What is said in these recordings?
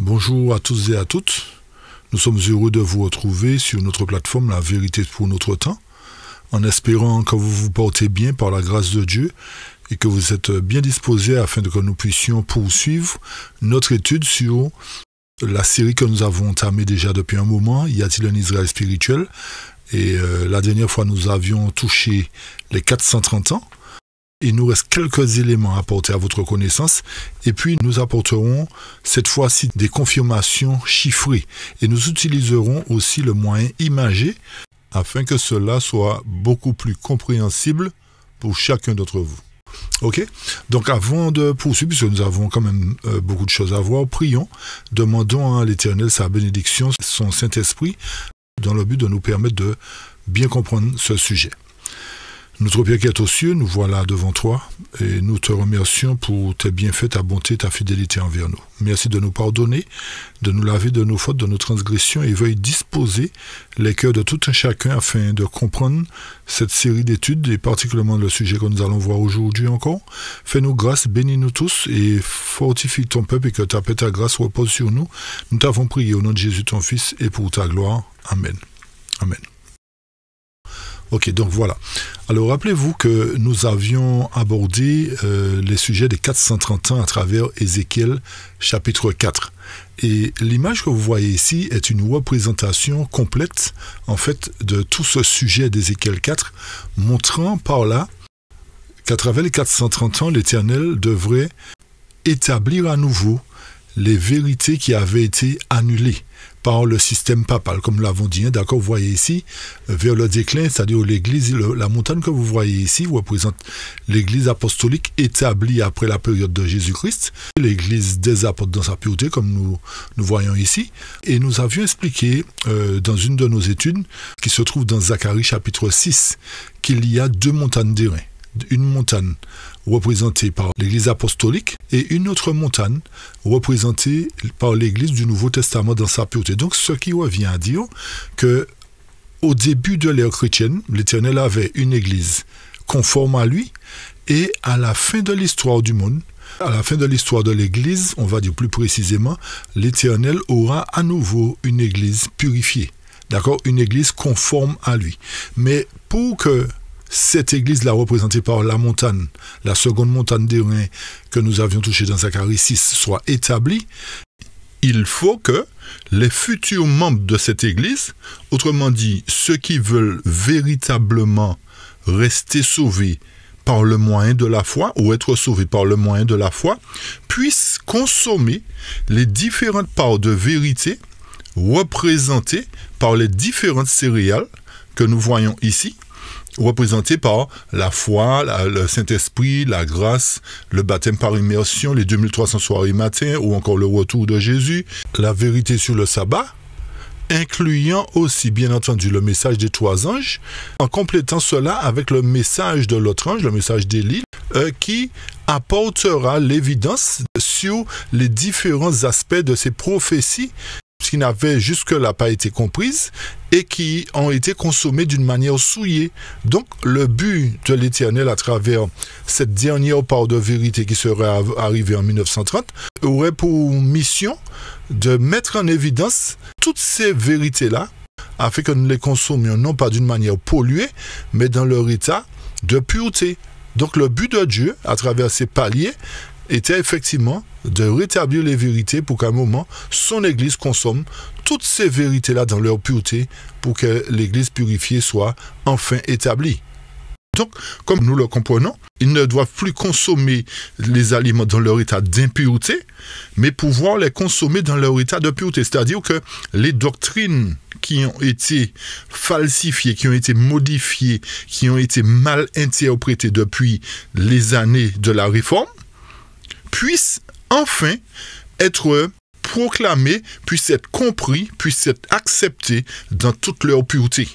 Bonjour à tous et à toutes. Nous sommes heureux de vous retrouver sur notre plateforme La Vérité pour notre temps, en espérant que vous vous portez bien par la grâce de Dieu et que vous êtes bien disposés afin que nous puissions poursuivre notre étude sur la série que nous avons entamée déjà depuis un moment, Y a-t-il un Israël spirituel? Et la dernière fois, nous avions touché les 430 ans. Il nous reste quelques éléments à apporter à votre connaissance. Et puis, nous apporterons cette fois-ci des confirmations chiffrées. Et nous utiliserons aussi le moyen imagé afin que cela soit beaucoup plus compréhensible pour chacun d'entre vous. Ok? Donc, avant de poursuivre, puisque nous avons quand même beaucoup de choses à voir, prions, demandons à l'Éternel sa bénédiction, son Saint-Esprit, dans le but de nous permettre de bien comprendre ce sujet. Notre Père qui est aux cieux, nous voilà devant toi et nous te remercions pour tes bienfaits, ta bonté, ta fidélité envers nous. Merci de nous pardonner, de nous laver de nos fautes, de nos transgressions et veuille disposer les cœurs de tout un chacun afin de comprendre cette série d'études et particulièrement le sujet que nous allons voir aujourd'hui encore. Fais-nous grâce, bénis-nous tous et fortifie ton peuple et que ta paix, ta grâce repose sur nous. Nous t'avons prié au nom de Jésus ton Fils et pour ta gloire. Amen. Amen. Ok, donc voilà. Alors rappelez-vous que nous avions abordé les sujets des 430 ans à travers Ézéchiel chapitre 4. Et l'image que vous voyez ici est une représentation complète, en fait, de tout ce sujet d'Ézéchiel 4, montrant par là qu'à travers les 430 ans, l'Éternel devrait établir à nouveau les vérités qui avaient été annulées par le système papal, comme nous l'avons dit, hein, d'accord, vous voyez ici, vers le déclin, c'est-à-dire l'église, la montagne que vous voyez ici représente l'église apostolique établie après la période de Jésus-Christ, l'église des apôtres dans sa pureté, comme nous voyons ici, et nous avions expliqué dans une de nos études, qui se trouve dans Zacharie chapitre 6, qu'il y a deux montagnes d'airain. Une montagne représentée par l'église apostolique et une autre montagne représentée par l'église du Nouveau Testament dans sa pureté. Donc ce qui revient à dire que au début de l'ère chrétienne, l'Éternel avait une église conforme à lui et à la fin de l'histoire du monde, à la fin de l'histoire de l'église, on va dire plus précisément, l'Éternel aura à nouveau une église purifiée. D'accord? Une église conforme à lui. Mais pour que cette église-là, représentée par la montagne, la seconde montagne d'airain que nous avions touchée dans Zacharie 6, soit établie, il faut que les futurs membres de cette église, autrement dit, ceux qui veulent véritablement rester sauvés par le moyen de la foi, ou être sauvés par le moyen de la foi, puissent consommer les différentes parts de vérité représentées par les différentes céréales que nous voyons ici, représenté par la foi, le Saint-Esprit, la grâce, le baptême par immersion, les 2300 soirées matin ou encore le retour de Jésus, la vérité sur le sabbat, incluant aussi bien entendu le message des trois anges, en complétant cela avec le message de l'autre ange, le message d'Élie, qui apportera l'évidence sur les différents aspects de ces prophéties qui n'avaient jusque-là pas été comprises et qui ont été consommées d'une manière souillée. Donc, le but de l'Éternel à travers cette dernière part de vérité qui serait arrivée en 1930 aurait pour mission de mettre en évidence toutes ces vérités-là afin que nous les consommions non pas d'une manière polluée, mais dans leur état de pureté. Donc, le but de Dieu, à travers ces paliers, était effectivement de rétablir les vérités pour qu'à un moment, son Église consomme toutes ces vérités-là dans leur pureté pour que l'Église purifiée soit enfin établie. Donc, comme nous le comprenons, ils ne doivent plus consommer les aliments dans leur état d'impureté, mais pouvoir les consommer dans leur état de pureté. C'est-à-dire que les doctrines qui ont été falsifiées, qui ont été modifiées, qui ont été mal interprétées depuis les années de la Réforme, puissent enfin être proclamés, puissent être compris, puissent être acceptés dans toute leur pureté.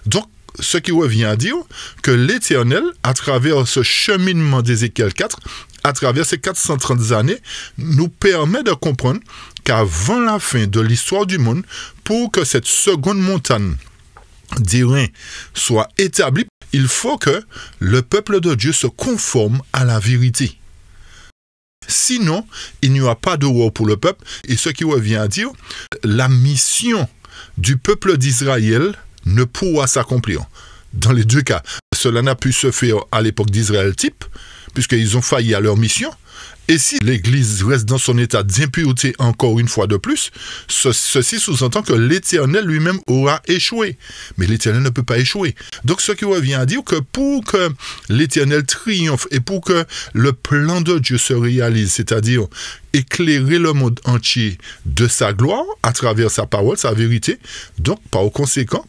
Donc, ce qui revient à dire que l'Éternel, à travers ce cheminement d'Ézéchiel 4, à travers ces 430 années, nous permet de comprendre qu'avant la fin de l'histoire du monde, pour que cette seconde montagne d'airain soit établie, il faut que le peuple de Dieu se conforme à la vérité. sinon, il n'y aura pas de roi pour le peuple. Et ce qui revient à dire, la mission du peuple d'Israël ne pourra s'accomplir. Dans les deux cas, cela n'a pu se faire à l'époque d'Israël type, puisqu'ils ont failli à leur mission. Et si l'Église reste dans son état d'impureté encore une fois de plus, ceci sous-entend que l'Éternel lui-même aura échoué. Mais l'Éternel ne peut pas échouer. Donc ce qui revient à dire que pour que l'Éternel triomphe et pour que le plan de Dieu se réalise, c'est-à-dire éclairer le monde entier de sa gloire à travers sa parole, sa vérité, donc par conséquent,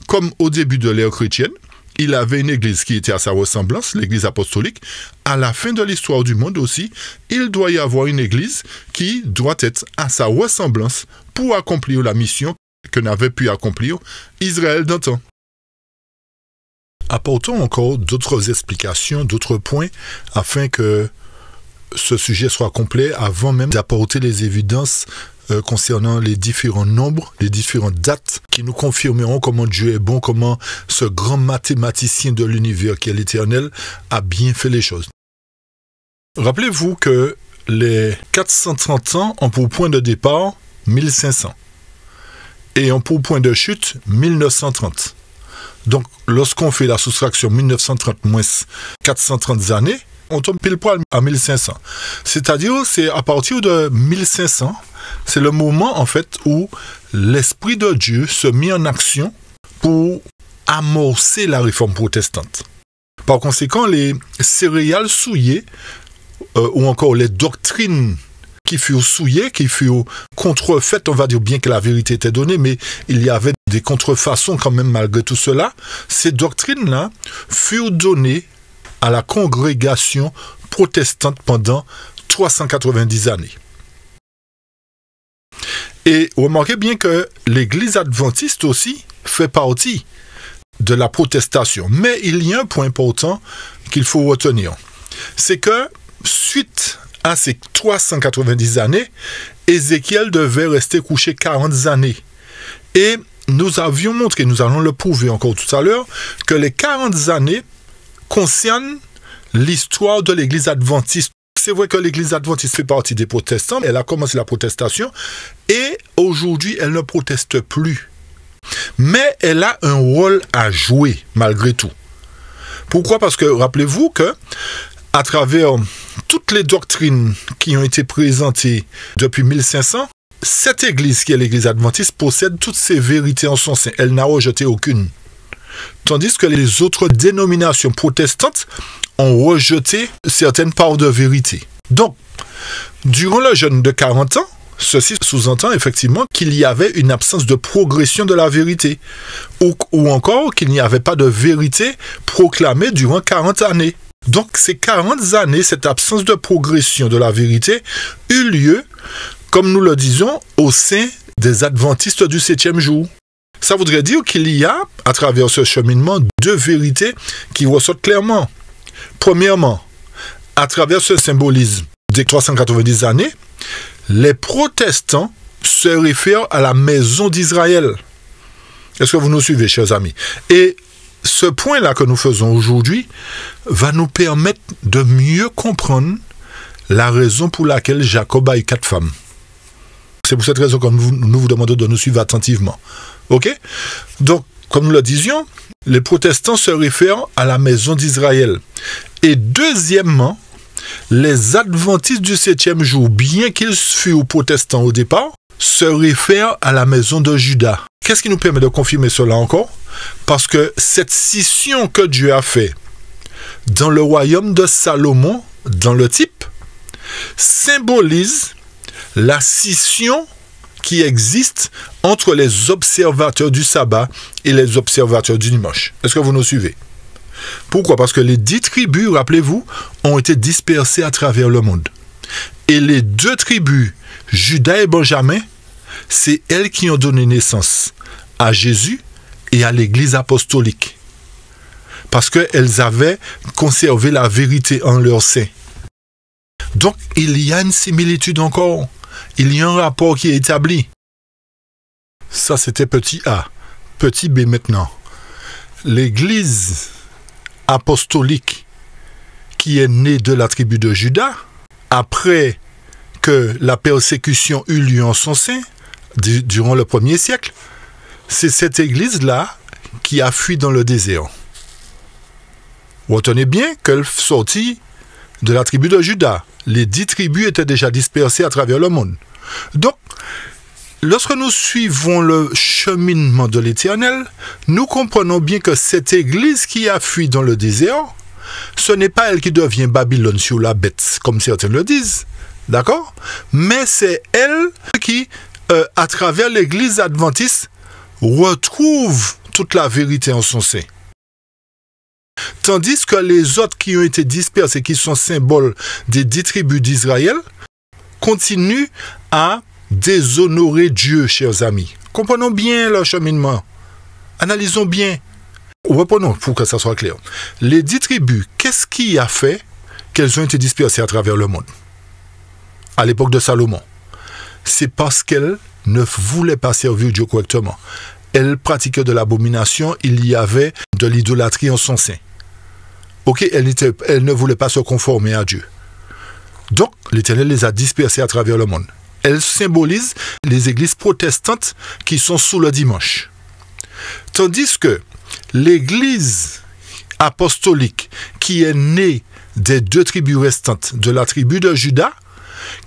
comme au début de l'ère chrétienne, il avait une église qui était à sa ressemblance, l'église apostolique. À la fin de l'histoire du monde aussi, il doit y avoir une église qui doit être à sa ressemblance pour accomplir la mission que n'avait pu accomplir Israël d'antan. Apportons encore d'autres explications, d'autres points, afin que ce sujet soit complet avant même d'apporter les évidences concernant les différents nombres, les différentes dates qui nous confirmeront comment Dieu est bon, comment ce grand mathématicien de l'univers qui est l'Éternel a bien fait les choses. Rappelez-vous que les 430 ans ont pour point de départ 1500 et ont pour point de chute 1930. Donc, lorsqu'on fait la soustraction 1930 moins 430 années, on tombe pile poil à 1500. C'est-à-dire, c'est à partir de 1500, c'est le moment, en fait, où l'Esprit de Dieu se mit en action pour amorcer la réforme protestante. Par conséquent, les céréales souillées, ou encore les doctrines qui furent souillées, qui furent contrefaites, on va dire bien que la vérité était donnée, mais il y avait des contrefaçons quand même malgré tout cela, ces doctrines-là furent données à la congrégation protestante pendant 390 années. Et remarquez bien que l'Église adventiste aussi fait partie de la protestation. Mais il y a un point important qu'il faut retenir. C'est que, suite à ces 390 années, Ézéchiel devait rester couché 40 années. Et nous avions montré, nous allons le prouver encore tout à l'heure, que les 40 années concernent l'histoire de l'Église adventiste. C'est vrai que l'Église adventiste fait partie des protestants, elle a commencé la protestation, et aujourd'hui, elle ne proteste plus. Mais elle a un rôle à jouer, malgré tout. Pourquoi? Parce que, rappelez-vous que, à travers toutes les doctrines qui ont été présentées depuis 1500, cette Église, qui est l'Église adventiste, possède toutes ces vérités en son sein. Elle n'a rejeté aucune. Tandis que les autres dénominations protestantes ont rejeté certaines parts de vérité. Donc, durant le jeûne de 40 ans, ceci sous-entend effectivement qu'il y avait une absence de progression de la vérité, ou encore qu'il n'y avait pas de vérité proclamée durant 40 années. Donc, ces 40 années, cette absence de progression de la vérité eut lieu, comme nous le disons, au sein des adventistes du 7e jour. Ça voudrait dire qu'il y a, à travers ce cheminement, deux vérités qui ressortent clairement. Premièrement, à travers ce symbolisme des 390 années, les protestants se réfèrent à la maison d'Israël. Est-ce que vous nous suivez, chers amis? Et ce point-là que nous faisons aujourd'hui va nous permettre de mieux comprendre la raison pour laquelle Jacob a eu 4 femmes. C'est pour cette raison que nous vous demandons de nous suivre attentivement. OK? Donc, comme nous le disions, les protestants se réfèrent à la maison d'Israël. Et deuxièmement, les adventistes du 7e jour, bien qu'ils furent protestants au départ, se réfèrent à la maison de Juda. Qu'est-ce qui nous permet de confirmer cela encore? Parce que cette scission que Dieu a faite dans le royaume de Salomon, dans le type, symbolise la scission qui existe entre les observateurs du sabbat et les observateurs du dimanche. Est-ce que vous nous suivez? Pourquoi? Parce que les 10 tribus, rappelez-vous, ont été dispersées à travers le monde. Et les 2 tribus, Juda et Benjamin, c'est elles qui ont donné naissance à Jésus et à l'Église apostolique. Parce qu'elles avaient conservé la vérité en leur sein. Donc, il y a une similitude encore. Il y a un rapport qui est établi. Ça, c'était petit a. Petit b maintenant. L'Église apostolique qui est née de la tribu de Juda, après que la persécution eut lieu en son sein, durant le 1er siècle, c'est cette église-là qui a fui dans le désert. Retenez bien qu'elle sortit de la tribu de Juda. Les 10 tribus étaient déjà dispersées à travers le monde. Donc, lorsque nous suivons le cheminement de l'Éternel, nous comprenons bien que cette église qui a fui dans le désert, ce n'est pas elle qui devient Babylone sur la bête, comme certains le disent, d'accord? Mais c'est elle qui, à travers l'église adventiste, retrouve toute la vérité en son sein. Tandis que les autres qui ont été dispersés, qui sont symboles des 10 tribus d'Israël, continuent à déshonorer Dieu, chers amis. Comprenons bien leur cheminement. Analysons bien. Reprenons pour que ça soit clair. Les 10 tribus, qu'est-ce qui a fait qu'elles ont été dispersées à travers le monde? À l'époque de Salomon. C'est parce qu'elles ne voulaient pas servir Dieu correctement. Elles pratiquaient de l'abomination, il y avait de l'idolâtrie en son sein. Ok, elles ne voulaient pas se conformer à Dieu. Donc, l'Éternel les a dispersées à travers le monde. Elles symbolisent les églises protestantes qui sont sous le dimanche. Tandis que l'église apostolique qui est née des 2 tribus restantes, de la tribu de Juda,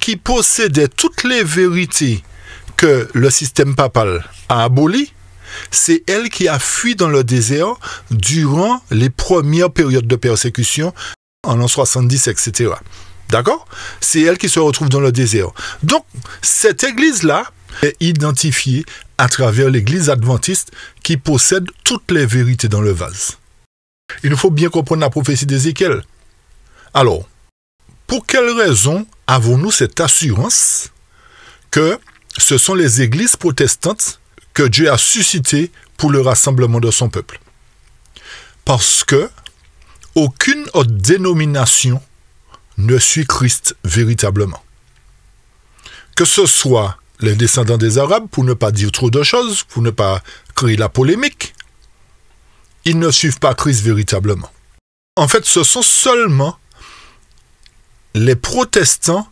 qui possédait toutes les vérités que le système papal a abolies, c'est elle qui a fui dans le désert durant les premières périodes de persécution, en l'an 70, etc. D'accord? C'est elle qui se retrouve dans le désert. Donc, cette église-là est identifiée à travers l'église adventiste qui possède toutes les vérités dans le vase. Il nous faut bien comprendre la prophétie d'Ézéchiel. Alors, pour quelle raison avons-nous cette assurance que ce sont les églises protestantes que Dieu a suscitées pour le rassemblement de son peuple? Parce que aucune autre dénomination ne suit Christ véritablement. Que ce soit les descendants des Arabes, pour ne pas dire trop de choses, pour ne pas créer la polémique, ils ne suivent pas Christ véritablement. En fait, ce sont seulement les protestants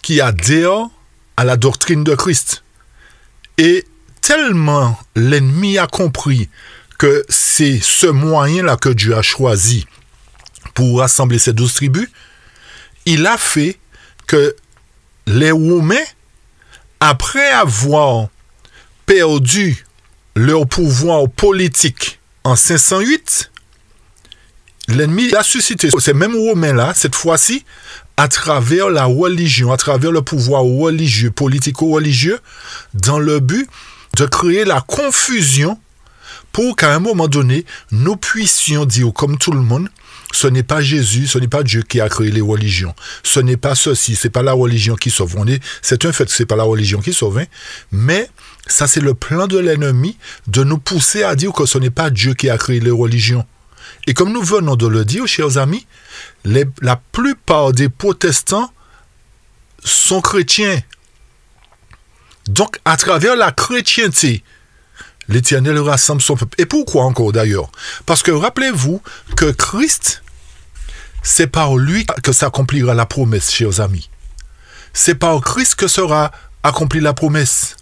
qui adhèrent à la doctrine de Christ. Et tellement l'ennemi a compris que c'est ce moyen-là que Dieu a choisi pour rassembler ces 12 tribus, il a fait que les Romains, après avoir perdu leur pouvoir politique en 508, l'ennemi a suscité ces mêmes Romains-là, cette fois-ci, à travers la religion, à travers le pouvoir religieux, politico-religieux, dans le but de créer la confusion pour qu'à un moment donné, nous puissions dire, comme tout le monde, ce n'est pas Jésus, ce n'est pas Dieu qui a créé les religions. Ce n'est pas ceci, ce n'est pas la religion qui sauve. C'est un fait que ce n'est pas la religion qui sauve, hein, mais ça c'est le plan de l'ennemi de nous pousser à dire que ce n'est pas Dieu qui a créé les religions. Et comme nous venons de le dire, chers amis, la plupart des protestants sont chrétiens. Donc, à travers la chrétienté, l'Éternel rassemble son peuple. Et pourquoi encore d'ailleurs? Parce que rappelez-vous que Christ, c'est par lui que s'accomplira la promesse, chers amis. C'est par Christ que sera accomplie la promesse.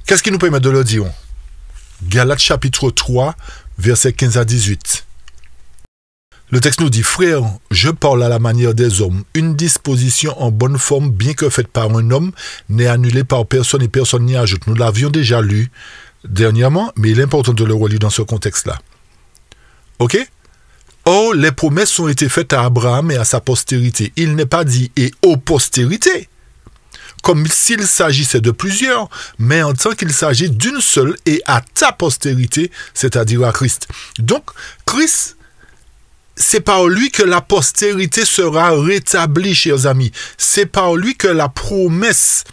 Qu'est-ce qui nous permet de le dire? Galates chapitre 3, versets 15 à 18. Le texte nous dit, « Frères, je parle à la manière des hommes. Une disposition en bonne forme, bien que faite par un homme, n'est annulée par personne et personne n'y ajoute. » Nous l'avions déjà lu dernièrement, mais il est important de le relire dans ce contexte-là. Ok? Or, les promesses ont été faites à Abraham et à sa postérité. Il n'est pas dit « et aux postérités », comme s'il s'agissait de plusieurs, mais en tant qu'il s'agit d'une seule et à ta postérité, c'est-à-dire à Christ. Donc, Christ, c'est par lui que la postérité sera rétablie, chers amis. C'est par lui que la promesse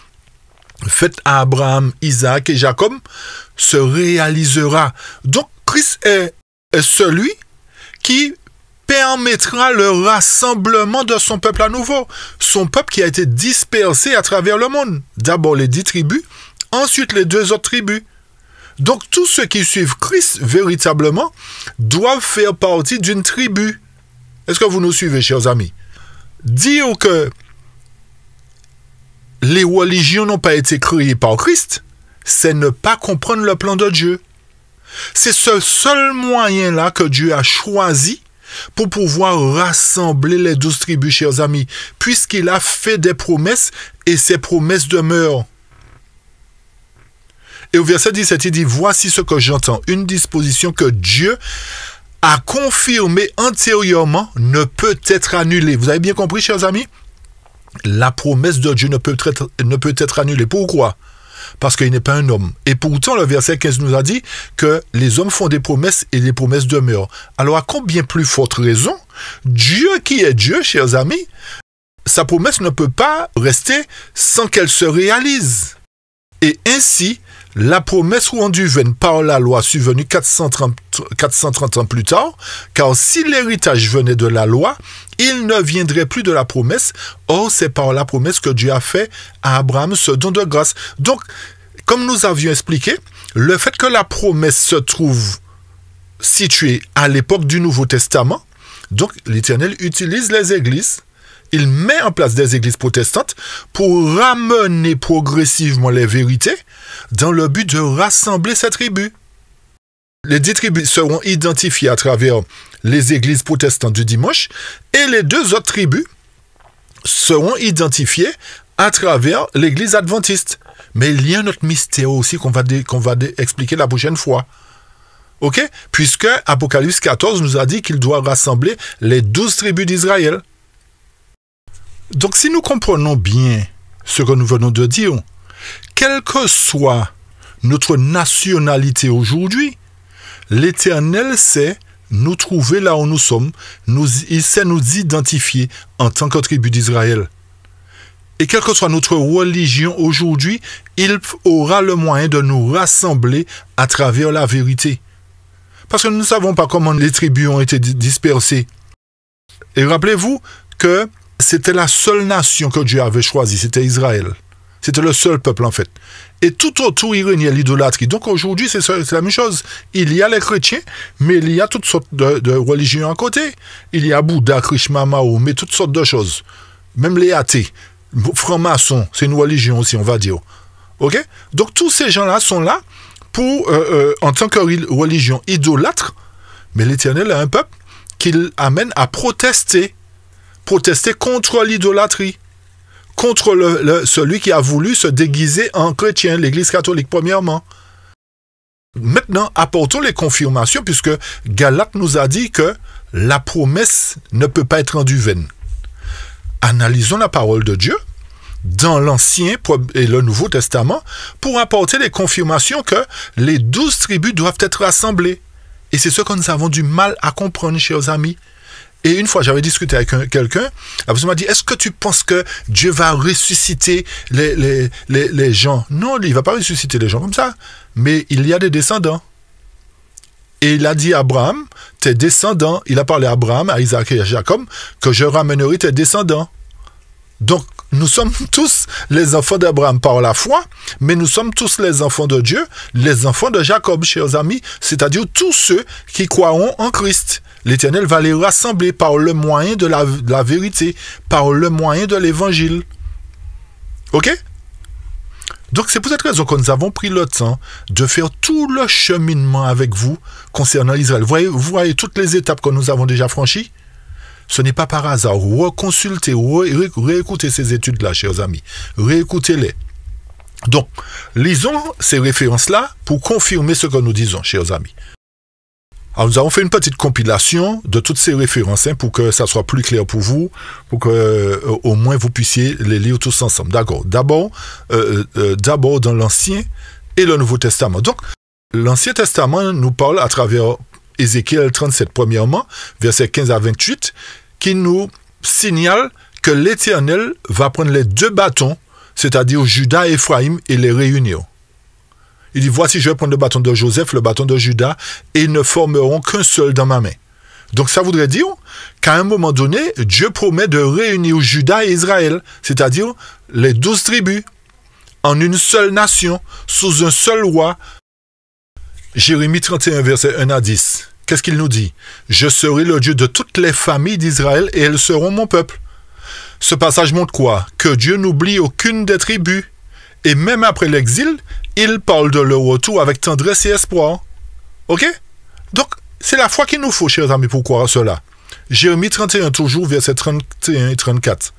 faite à Abraham, Isaac et Jacob se réalisera. Donc, Christ est celui qui permettra le rassemblement de son peuple à nouveau. Son peuple qui a été dispersé à travers le monde. D'abord les 10 tribus, ensuite les 2 autres tribus. Donc tous ceux qui suivent Christ véritablement doivent faire partie d'une tribu. Est-ce que vous nous suivez, chers amis? dire que les religions n'ont pas été créées par Christ, c'est ne pas comprendre le plan de Dieu. C'est ce seul moyen-là que Dieu a choisi pour pouvoir rassembler les 12 tribus, chers amis, puisqu'il a fait des promesses et ces promesses demeurent. Et au verset 17, il dit, voici ce que j'entends, une disposition que Dieu a confirmée antérieurement ne peut être annulée. Vous avez bien compris, chers amis? La promesse de Dieu ne peut être annulée. Pourquoi? Parce qu'il n'est pas un homme. Et pourtant, le verset 15 nous a dit que les hommes font des promesses et les promesses demeurent. Alors, à combien plus forte raison, Dieu qui est Dieu, chers amis, sa promesse ne peut pas rester sans qu'elle se réalise. Et ainsi, la promesse rendue vaine par la loi survenue 430 ans plus tard, car si l'héritage venait de la loi, il ne viendrait plus de la promesse. Or, c'est par la promesse que Dieu a fait à Abraham ce don de grâce. Donc, comme nous avions expliqué, le fait que la promesse se trouve située à l'époque du Nouveau Testament, donc l'Éternel utilise les églises, il met en place des églises protestantes pour ramener progressivement les vérités dans le but de rassembler ces tribus. Les 10 tribus seront identifiées à travers les églises protestantes du dimanche et les 2 autres tribus seront identifiées à travers l'église adventiste. Mais il y a un autre mystère aussi qu'on va expliquer la prochaine fois. Ok? Puisque Apocalypse 14 nous a dit qu'il doit rassembler les 12 tribus d'Israël. Donc si nous comprenons bien ce que nous venons de dire, quelle que soit notre nationalité aujourd'hui, l'Éternel sait nous trouver là où nous sommes, il sait nous identifier en tant que tribu d'Israël. Et quelle que soit notre religion aujourd'hui, il aura le moyen de nous rassembler à travers la vérité. Parce que nous ne savons pas comment les tribus ont été dispersées. Et rappelez-vous que c'était la seule nation que Dieu avait choisie, c'était Israël. C'était le seul peuple en fait. Et tout autour, il régnait l'idolâtrie. Donc aujourd'hui, c'est la même chose. Il y a les chrétiens, mais il y a toutes sortes de religions à côté. Il y a Bouddha, Krishna, Mahomet, toutes sortes de choses. Même les athées, francs-maçons, c'est une religion aussi, on va dire. Ok? Donc tous ces gens-là sont là pour, en tant que religion idolâtre, mais l'Éternel a un peuple qu'il amène à protester contre l'idolâtrie, contre celui qui a voulu se déguiser en chrétien, l'Église catholique premièrement. Maintenant, apportons les confirmations, puisque Galate nous a dit que la promesse ne peut pas être rendue vaine. Analysons la parole de Dieu dans l'Ancien et le Nouveau Testament pour apporter les confirmations que les 12 tribus doivent être rassemblées. Et c'est ce que nous avons du mal à comprendre, chers amis. Et une fois, j'avais discuté avec quelqu'un, il m'a dit, est-ce que tu penses que Dieu va ressusciter les gens? Non, il ne va pas ressusciter les gens comme ça. Mais il y a des descendants. Et il a dit à Abraham, tes descendants, il a parlé à Abraham, à Isaac et à Jacob, que je ramènerai tes descendants. Donc, nous sommes tous les enfants d'Abraham par la foi, mais nous sommes tous les enfants de Dieu, les enfants de Jacob, chers amis, c'est-à-dire tous ceux qui croiront en Christ. L'Éternel va les rassembler par le moyen de la vérité, par le moyen de l'Évangile. Ok? Donc c'est pour cette raison que nous avons pris le temps de faire tout le cheminement avec vous concernant Israël. Vous voyez toutes les étapes que nous avons déjà franchies? Ce n'est pas par hasard. Reconsultez, réécoutez ces études-là, chers amis. Réécoutez-les. Donc, lisons ces références-là pour confirmer ce que nous disons, chers amis. Alors, nous avons fait une petite compilation de toutes ces références pour que ça soit plus clair pour vous, pour que au moins vous puissiez les lire tous ensemble. D'accord. D'abord dans l'Ancien et le Nouveau Testament. Donc, l'Ancien Testament nous parle à travers Ézéchiel 37, premièrement, versets 15 à 28, qui nous signale que l'Éternel va prendre les 2 bâtons, c'est-à-dire Juda et Ephraïm, et les réunir. Il dit, voici, je vais prendre le bâton de Joseph, le bâton de Juda, et ils ne formeront qu'un seul dans ma main. Donc ça voudrait dire qu'à un moment donné, Dieu promet de réunir Juda et Israël, c'est-à-dire les 12 tribus, en une seule nation, sous un seul roi. Jérémie 31, verset 1 à 10. Qu'est-ce qu'il nous dit? Je serai le Dieu de toutes les familles d'Israël et elles seront mon peuple. Ce passage montre quoi? Que Dieu n'oublie aucune des tribus. Et même après l'exil, il parle de leur retour avec tendresse et espoir. Ok? Donc, c'est la foi qu'il nous faut, chers amis, pour croire cela. Jérémie 31, toujours, versets 31 et 34.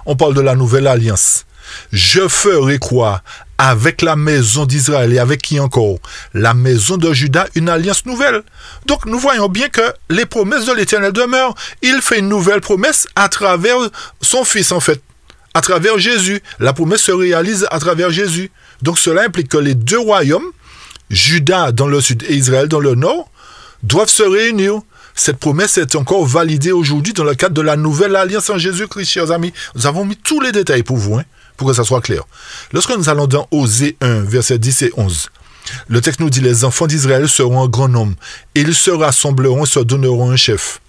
On parle de la nouvelle alliance. Je ferai quoi avec la maison d'Israël et avec qui encore? La maison de Juda, une alliance nouvelle. Donc nous voyons bien que les promesses de l'Éternel demeurent. Il fait une nouvelle promesse à travers son Fils en fait. À travers Jésus. La promesse se réalise à travers Jésus. Donc cela implique que les deux royaumes, Juda dans le sud et Israël dans le nord, doivent se réunir. Cette promesse est encore validée aujourd'hui dans le cadre de la nouvelle alliance en Jésus-Christ, chers amis. Nous avons mis tous les détails pour vous, pour que ça soit clair. Lorsque nous allons dans Osée 1, versets 10 et 11, le texte nous dit « Les enfants d'Israël seront un grand nombre, et ils se rassembleront et se donneront un chef. »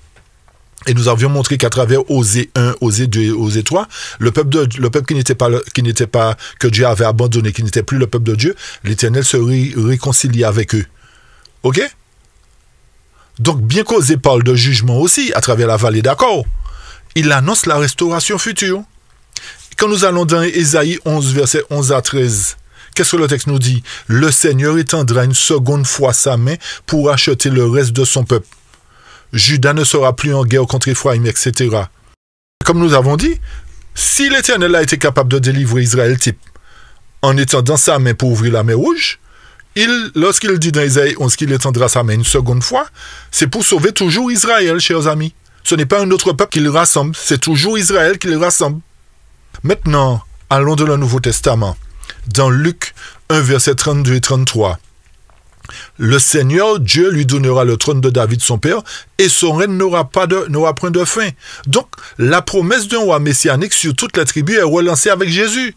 Et nous avions montré qu'à travers Osée 1, Osée 2 et Osée 3, le peuple qui n'était pas, que Dieu avait abandonné, qui n'était plus le peuple de Dieu, l'Éternel se réconciliait avec eux. Ok? Donc, bien qu'Osée parle de jugement aussi, à travers la vallée d'Accord, il annonce la restauration future. Quand nous allons dans Ésaïe 11, versets 11 à 13, qu'est-ce que le texte nous dit? Le Seigneur étendra une seconde fois sa main pour acheter le reste de son peuple. Juda ne sera plus en guerre contre Ephraïm, etc. Comme nous avons dit, si l'Éternel a été capable de délivrer Israël type en étendant sa main pour ouvrir la mer rouge, lorsqu'il dit dans Ésaïe 11 qu'il étendra sa main une seconde fois, c'est pour sauver toujours Israël, chers amis. Ce n'est pas un autre peuple qui le rassemble, c'est toujours Israël qui le rassemble. Maintenant, allons dans le Nouveau Testament. Dans Luc 1, versets 32 et 33. Le Seigneur, Dieu, lui donnera le trône de David, son père, et son règne n'aura point de fin. Donc, la promesse d'un roi messianique sur toute la tribu est relancée avec Jésus.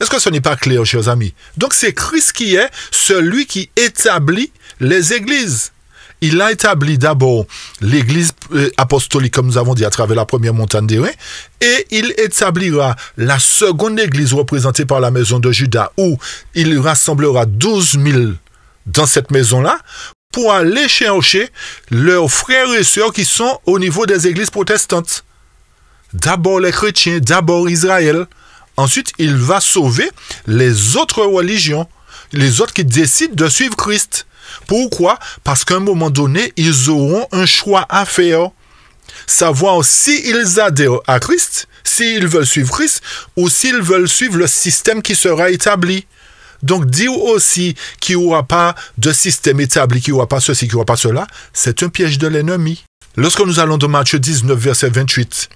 Est-ce que ce n'est pas clair, chers amis? Donc, c'est Christ qui est celui qui établit les églises. Il a établi d'abord l'église apostolique, comme nous avons dit, à travers la première montagne des Reins, et il établira la seconde église représentée par la maison de Juda, où il rassemblera 12 000 dans cette maison-là, pour aller chercher leurs frères et sœurs qui sont au niveau des églises protestantes. D'abord les chrétiens, d'abord Israël. Ensuite, il va sauver les autres religions, les autres qui décident de suivre Christ. Pourquoi? Parce qu'à un moment donné, ils auront un choix à faire. Savoir s'ils adhèrent à Christ, s'ils veulent suivre Christ, ou s'ils veulent suivre le système qui sera établi. Donc, dire aussi qu'il n'y aura pas de système établi, qu'il n'y aura pas ceci, qu'il n'y aura pas cela, c'est un piège de l'ennemi. Lorsque nous allons dans Matthieu 19, verset 28,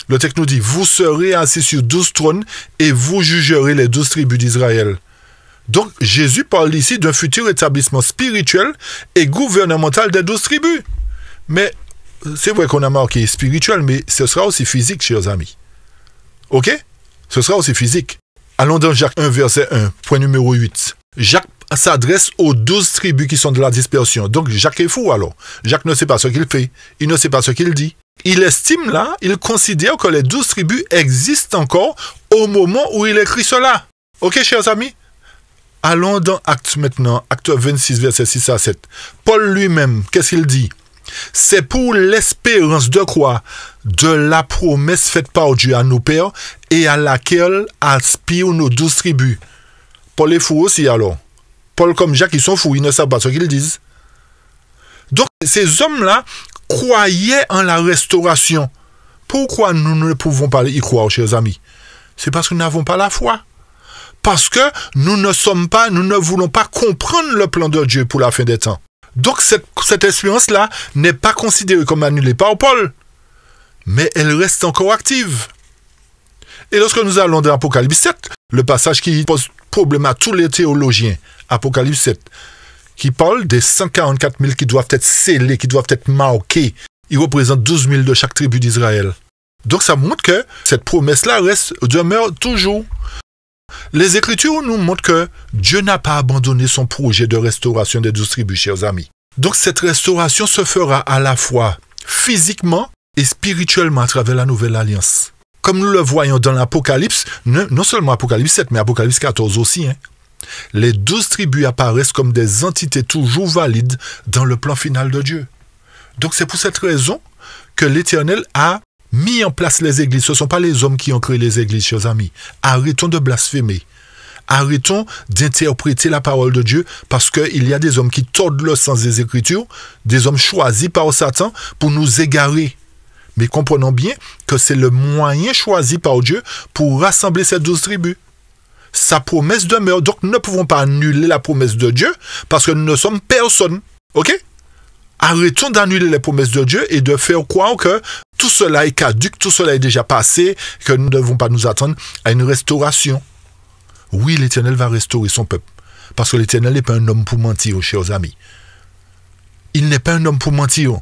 le texte nous dit « Vous serez assis sur 12 trônes et vous jugerez les 12 tribus d'Israël. » Donc, Jésus parle ici d'un futur établissement spirituel et gouvernemental des 12 tribus. Mais, c'est vrai qu'on a marqué spirituel, mais ce sera aussi physique, chers amis. Ok? Ce sera aussi physique. Allons dans Jacques 1, verset 1, point numéro 8. Jacques s'adresse aux 12 tribus qui sont de la dispersion. Donc, Jacques est fou alors. Jacques ne sait pas ce qu'il fait. Il ne sait pas ce qu'il dit. Il estime là, il considère que les 12 tribus existent encore au moment où il écrit cela. Ok, chers amis? Allons dans Actes maintenant, Acte 26, verset 6 à 7. Paul lui-même, qu'est-ce qu'il dit? C'est pour l'espérance de quoi? De la promesse faite par Dieu à nos pères et à laquelle aspirent nos 12 tribus. Paul est fou aussi alors. Paul comme Jacques, ils sont fous, ils ne savent pas ce qu'ils disent. Donc, ces hommes-là croyaient en la restauration. Pourquoi nous ne pouvons pas y croire, chers amis? C'est parce que nous n'avons pas la foi. Parce que nous ne voulons pas comprendre le plan de Dieu pour la fin des temps. Donc cette expérience-là n'est pas considérée comme annulée par Paul, mais elle reste encore active. Et lorsque nous allons dans Apocalypse 7, le passage qui pose problème à tous les théologiens, Apocalypse 7, qui parle des 144 000 qui doivent être scellés, qui doivent être marqués, il représente 12 000 de chaque tribu d'Israël. Donc ça montre que cette promesse-là demeure toujours. Les Écritures nous montrent que Dieu n'a pas abandonné son projet de restauration des 12 tribus, chers amis. Donc cette restauration se fera à la fois physiquement et spirituellement à travers la nouvelle alliance. Comme nous le voyons dans l'Apocalypse, non seulement Apocalypse 7, mais Apocalypse 14 aussi. Les 12 tribus apparaissent comme des entités toujours valides dans le plan final de Dieu. Donc c'est pour cette raison que l'Éternel a mis en place les églises. Ce ne sont pas les hommes qui ont créé les églises, chers amis. Arrêtons de blasphémer. Arrêtons d'interpréter la parole de Dieu parce qu'il y a des hommes qui tordent le sens des Écritures, des hommes choisis par Satan pour nous égarer. Mais comprenons bien que c'est le moyen choisi par Dieu pour rassembler ces 12 tribus. Sa promesse demeure, donc nous ne pouvons pas annuler la promesse de Dieu parce que nous ne sommes personne. Ok? Arrêtons d'annuler les promesses de Dieu et de faire croire que tout cela est caduc, tout cela est déjà passé, que nous ne devons pas nous attendre à une restauration. Oui, l'Éternel va restaurer son peuple. Parce que l'Éternel n'est pas un homme pour mentir, chers amis. Il n'est pas un homme pour mentir.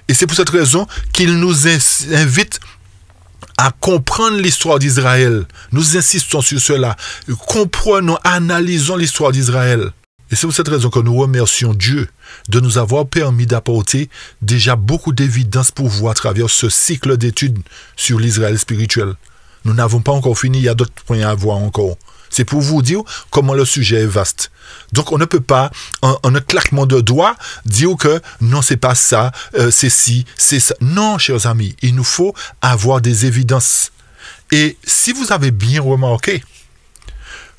Et c'est pour cette raison qu'il nous invite à comprendre l'histoire d'Israël. Nous insistons sur cela. Comprenons, analysons l'histoire d'Israël. Et c'est pour cette raison que nous remercions Dieu de nous avoir permis d'apporter déjà beaucoup d'évidence pour vous à travers ce cycle d'études sur l'Israël spirituel. Nous n'avons pas encore fini, il y a d'autres points à voir encore. C'est pour vous dire comment le sujet est vaste. Donc on ne peut pas, en un claquement de doigts, dire que non, c'est pas ça, c'est ci, c'est ça. Non, chers amis, il nous faut avoir des évidences. Et si vous avez bien remarqué,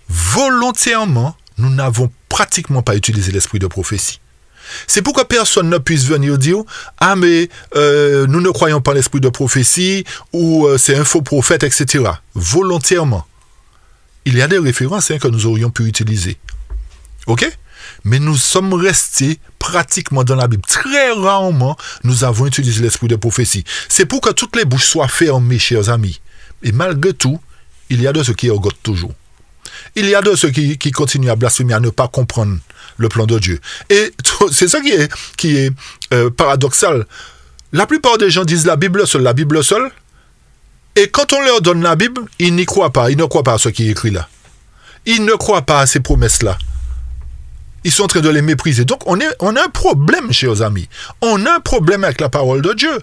volontairement, nous n'avons pratiquement pas utilisé l'esprit de prophétie. C'est pour que personne ne puisse venir dire « Ah, mais nous ne croyons pas l'esprit de prophétie » ou « c'est un faux prophète », etc. Volontairement. Il y a des références que nous aurions pu utiliser. OK? Mais nous sommes restés pratiquement dans la Bible. Très rarement, nous avons utilisé l'esprit de prophétie. C'est pour que toutes les bouches soient fermées, chers amis. Et malgré tout, il y a de ceux qui ergotent toujours. Il y a de ceux qui continuent à blasphémer, à ne pas comprendre le plan de Dieu. Et c'est ça qui est paradoxal. La plupart des gens disent la Bible seule. Et quand on leur donne la Bible, ils n'y croient pas. Ils ne croient pas à ce qui est écrit là. Ils ne croient pas à ces promesses-là. Ils sont en train de les mépriser. Donc on a un problème, chers amis. On a un problème avec la parole de Dieu.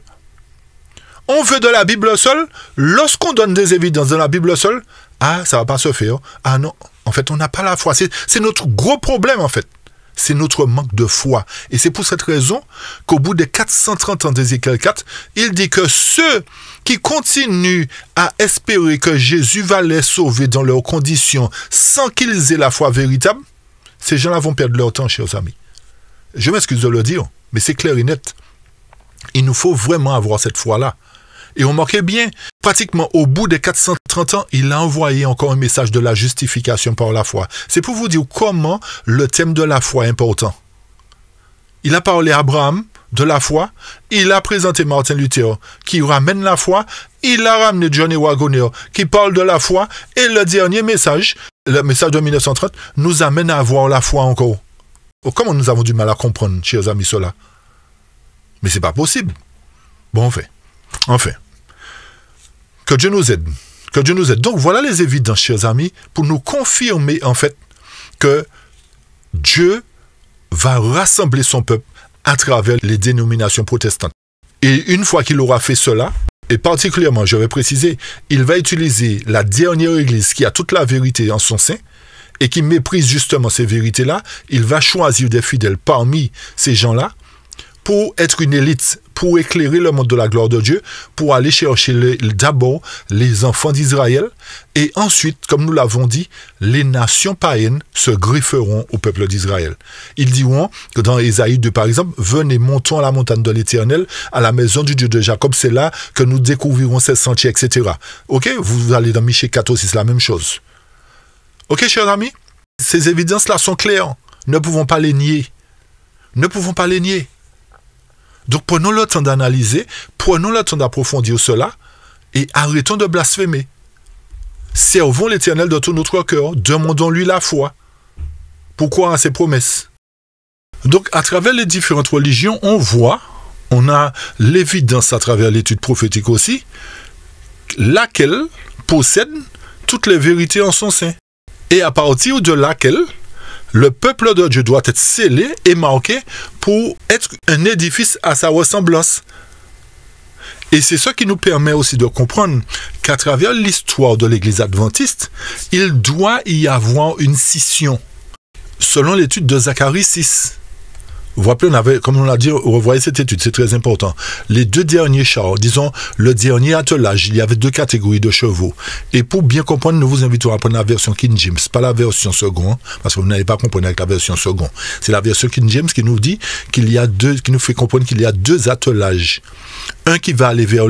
On veut de la Bible seule. Lorsqu'on donne des évidences de la Bible seule, ah, ça ne va pas se faire. Ah non, en fait, on n'a pas la foi. C'est notre gros problème, en fait. C'est notre manque de foi. Et c'est pour cette raison qu'au bout des 430 ans d'Ézéchiel 4, il dit que ceux qui continuent à espérer que Jésus va les sauver dans leurs conditions sans qu'ils aient la foi véritable, ces gens-là vont perdre leur temps, chers amis. Je m'excuse de le dire, mais c'est clair et net. Il nous faut vraiment avoir cette foi-là. Et remarquez bien, pratiquement au bout des 430 ans, il a envoyé encore un message de la justification par la foi. C'est pour vous dire comment le thème de la foi est important. Il a parlé à Abraham de la foi, il a présenté Martin Luther qui ramène la foi, il a ramené Johnny Wagoner qui parle de la foi, et le dernier message, le message de 1930, nous amène à avoir la foi encore. Oh, comment nous avons du mal à comprendre, chers amis, cela? Mais c'est pas possible. Bon, enfin. Que Dieu nous aide. Que Dieu nous aide. Donc, voilà les évidences, chers amis, pour nous confirmer, en fait, que Dieu va rassembler son peuple à travers les dénominations protestantes. Et une fois qu'il aura fait cela, et particulièrement, je vais préciser, il va utiliser la dernière église qui a toute la vérité en son sein, et qui méprise justement ces vérités-là, il va choisir des fidèles parmi ces gens-là, pour être une élite, pour éclairer le monde de la gloire de Dieu, pour aller chercher d'abord les enfants d'Israël, et ensuite, comme nous l'avons dit, les nations païennes se grefferont au peuple d'Israël. Ils diront que dans Ésaïe 2, par exemple, « Venez, montons à la montagne de l'Éternel, à la maison du Dieu de Jacob, c'est là que nous découvrirons ses sentiers, etc. » Ok? Vous allez dans Michée 4 aussi, c'est la même chose. Ok, chers amis? Ces évidences-là sont claires. Ne pouvons pas les nier. Ne pouvons pas les nier. Donc prenons le temps d'analyser, prenons le temps d'approfondir cela et arrêtons de blasphémer. Servons l'Éternel de tout notre cœur, demandons-lui la foi. Pourquoi à ses promesses? Donc à travers les différentes religions, on a l'évidence à travers l'étude prophétique aussi, laquelle possède toutes les vérités en son sein. Et à partir de laquelle le peuple de Dieu doit être scellé et marqué pour être un édifice à sa ressemblance. Et c'est ce qui nous permet aussi de comprendre qu'à travers l'histoire de l'Église adventiste, il doit y avoir une scission, selon l'étude de Zacharie 6. Vous vous rappelez, on avait, comme on l'a dit, revoyez cette étude, c'est très important. Les deux derniers chars, disons, le dernier attelage, il y avait deux catégories de chevaux. Et pour bien comprendre, nous vous invitons à prendre la version King James, pas la version seconde, parce que vous n'allez pas comprendre avec la version seconde. C'est la version King James qui nous dit qu'il y a deux, qui nous fait comprendre qu'il y a deux attelages. Un qui va aller vers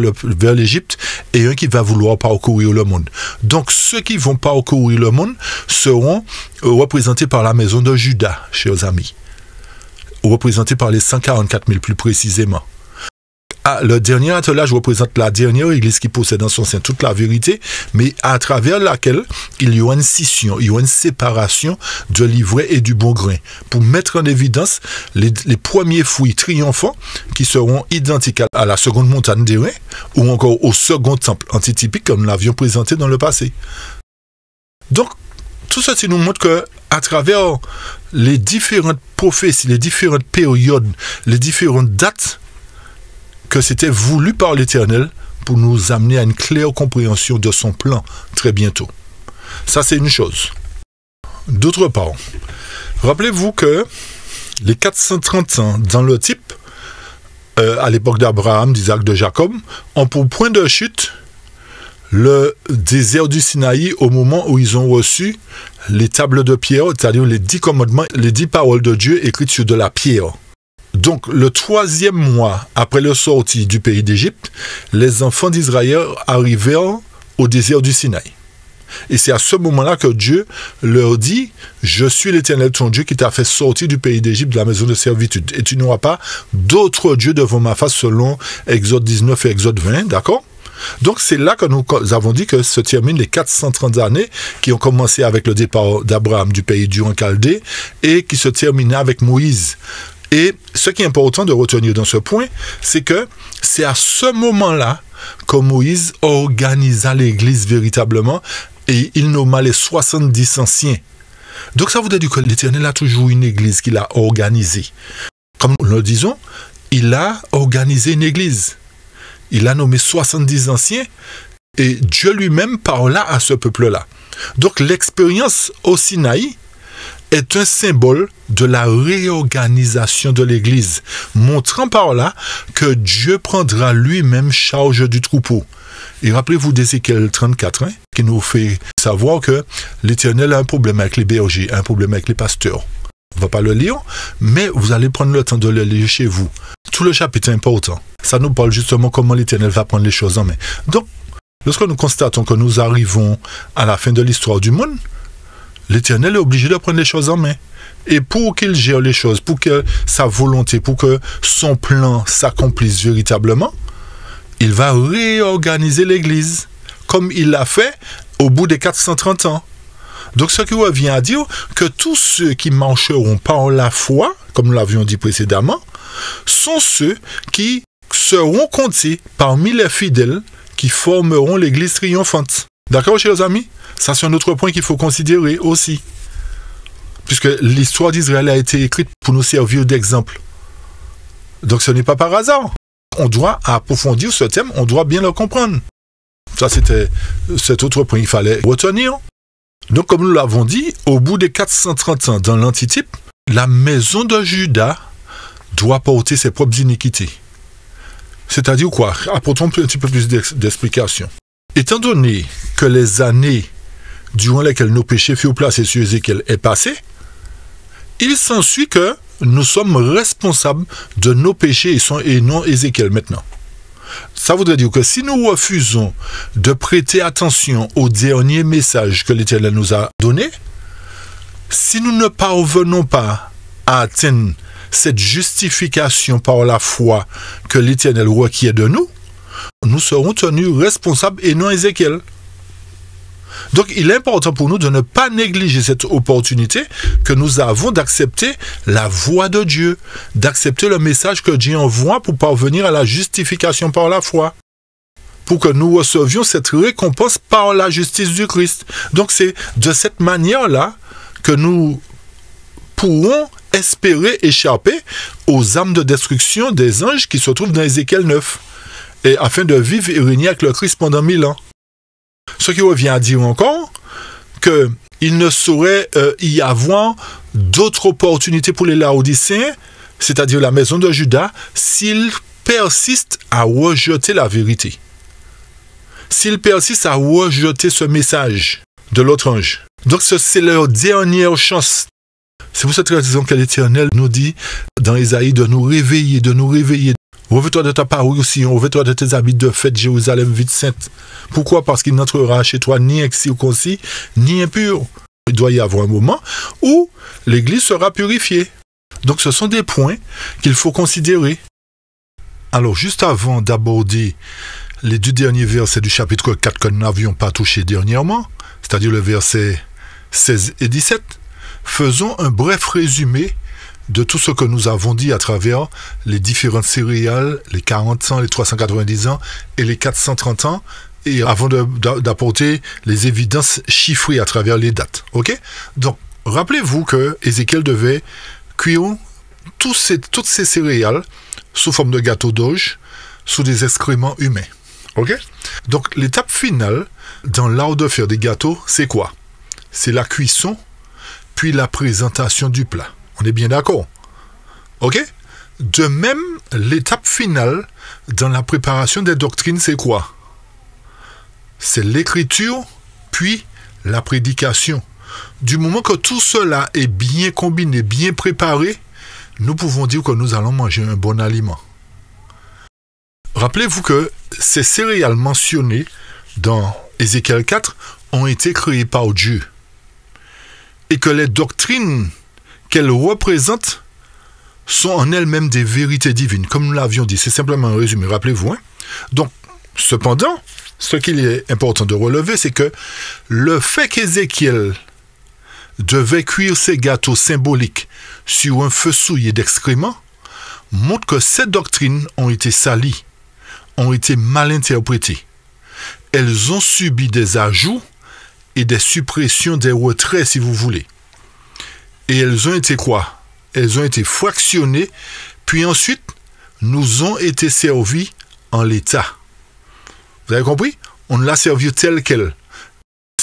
l'Égypte et un qui va vouloir parcourir le monde. Donc, ceux qui vont parcourir le monde seront représentés par la maison de Juda, chers amis. Représentés par les 144 000 plus précisément. Le dernier attelage représente la dernière église qui possède en son sein toute la vérité, mais à travers laquelle il y aura une scission, il y aura une séparation de l'ivraie et du bon grain, pour mettre en évidence les premiers fruits triomphants qui seront identiques à la seconde montagne des reins, ou encore au second temple antitypique comme nous l'avions présenté dans le passé. Donc, tout ceci nous montre que à travers les différentes prophéties, les différentes périodes, les différentes dates, que c'était voulu par l'Éternel pour nous amener à une claire compréhension de son plan très bientôt. Ça, c'est une chose. D'autre part, rappelez-vous que les 430 ans dans le type, à l'époque d'Abraham, d'Isaac, de Jacob, ont pour point de chute le désert du Sinaï au moment où ils ont reçu les tables de pierre, c'est-à-dire les 10 commandements, les 10 paroles de Dieu écrites sur de la pierre. Donc, le 3e mois après leur sortie du pays d'Égypte, les enfants d'Israël arrivèrent au désert du Sinaï. Et c'est à ce moment-là que Dieu leur dit « Je suis l'Éternel ton Dieu qui t'a fait sortir du pays d'Égypte, de la maison de servitude. Et tu n'auras pas d'autres dieux devant ma face selon Exode 19 et Exode 20. » D'accord ? Donc c'est là que nous avons dit que se terminent les 430 années qui ont commencé avec le départ d'Abraham du pays d'Ur en Chaldée et qui se terminaient avec Moïse. Et ce qui est important de retenir dans ce point, c'est que c'est à ce moment-là que Moïse organisa l'Église véritablement et il nomma les 70 anciens. Donc ça voudrait dire que l'Éternel a toujours une Église qu'il a organisée. Comme nous le disons, il a organisé une Église. Il a nommé 70 anciens et Dieu lui-même parla à ce peuple-là. Donc l'expérience au Sinaï est un symbole de la réorganisation de l'Église, montrant par là que Dieu prendra lui-même charge du troupeau. Et rappelez-vous d'Ézéchiel 34, qui nous fait savoir que l'Éternel a un problème avec les bergers, un problème avec les pasteurs. On ne va pas le lire, mais vous allez prendre le temps de le lire chez vous. Tout le chapitre est important. Ça nous parle justement comment l'Éternel va prendre les choses en main. Donc, lorsque nous constatons que nous arrivons à la fin de l'histoire du monde, l'Éternel est obligé de prendre les choses en main. Et pour qu'il gère les choses, pour que sa volonté, pour que son plan s'accomplisse véritablement, il va réorganiser l'Église, comme il l'a fait au bout des 430 ans. Donc, ce qui revient à dire que tous ceux qui marcheront par la foi, comme nous l'avions dit précédemment, sont ceux qui seront comptés parmi les fidèles qui formeront l'Église triomphante. D'accord, chers amis? Ça, c'est un autre point qu'il faut considérer aussi. Puisque l'histoire d'Israël a été écrite pour nous servir d'exemple. Donc, ce n'est pas par hasard. On doit approfondir ce thème, on doit bien le comprendre. Ça, c'était cet autre point qu'il fallait retenir. Donc, comme nous l'avons dit, au bout des 430 ans dans l'antitype, la maison de Juda doit porter ses propres iniquités. C'est-à-dire quoi? Apportons un petit peu plus d'explications. Étant donné que les années durant lesquelles nos péchés furent placés sur Ézéchiel est passé, il s'ensuit que nous sommes responsables de nos péchés et non Ézéchiel maintenant. Ça voudrait dire que si nous refusons de prêter attention au dernier message que l'Éternel nous a donné, si nous ne parvenons pas à atteindre cette justification par la foi que l'Éternel requiert de nous, nous serons tenus responsables et non Ézéchiel. Donc, il est important pour nous de ne pas négliger cette opportunité que nous avons d'accepter la voix de Dieu, d'accepter le message que Dieu envoie pour parvenir à la justification par la foi, pour que nous recevions cette récompense par la justice du Christ. Donc, c'est de cette manière-là que nous pourrons espérer échapper aux âmes de destruction des anges qui se trouvent dans Ézéchiel 9, et afin de vivre et régner avec le Christ pendant 1000 ans. Ce qui revient à dire encore qu'il ne saurait y avoir d'autres opportunités pour les Laodicéens c'est-à-dire la maison de Juda, s'ils persistent à rejeter la vérité. S'ils persistent à rejeter ce message de l'autre ange. Donc c'est leur dernière chance. C'est pour cette raison que l'Éternel nous dit dans Isaïe de nous réveiller, de nous réveiller. Revêt-toi de ta parure, Sion, revêt-toi de tes habits de fête, Jérusalem, ville sainte. Pourquoi? Parce qu'il n'entrera chez toi ni incirconcis, ni impur. Il doit y avoir un moment où l'Église sera purifiée. Donc ce sont des points qu'il faut considérer. Alors juste avant d'aborder les deux derniers versets du chapitre 4 que nous n'avions pas touché dernièrement, c'est-à-dire le verset 16 et 17, faisons un bref résumé de tout ce que nous avons dit à travers les différentes céréales, les 40 ans, les 390 ans et les 430 ans, et avant d'apporter les évidences chiffrées à travers les dates. Ok? Donc, rappelez-vous que Ézéchiel devait cuire toutes ces céréales sous forme de gâteau d'orge, sous des excréments humains. Ok? Donc, l'étape finale dans l'art de faire des gâteaux, c'est quoi? C'est la cuisson, puis la présentation du plat. On est bien d'accord? Ok? De même, l'étape finale dans la préparation des doctrines, c'est quoi? C'est l'écriture, puis la prédication. Du moment que tout cela est bien combiné, bien préparé, nous pouvons dire que nous allons manger un bon aliment. Rappelez-vous que ces céréales mentionnées dans Ézéchiel 4 ont été créées par Dieu. Et que les doctrines qu'elles représentent sont en elles-mêmes des vérités divines, comme nous l'avions dit. C'est simplement un résumé, rappelez-vous. Hein? Donc, cependant, ce qu'il est important de relever, c'est que le fait qu'Ézéchiel devait cuire ses gâteaux symboliques sur un feu souillé d'excréments montre que ces doctrines ont été salies, ont été mal interprétées. Elles ont subi des ajouts et des suppressions, des retraits, si vous voulez. Et elles ont été quoi? Elles ont été fractionnées, puis ensuite, nous ont été servies en l'état. Vous avez compris? On l'a servi tel quel.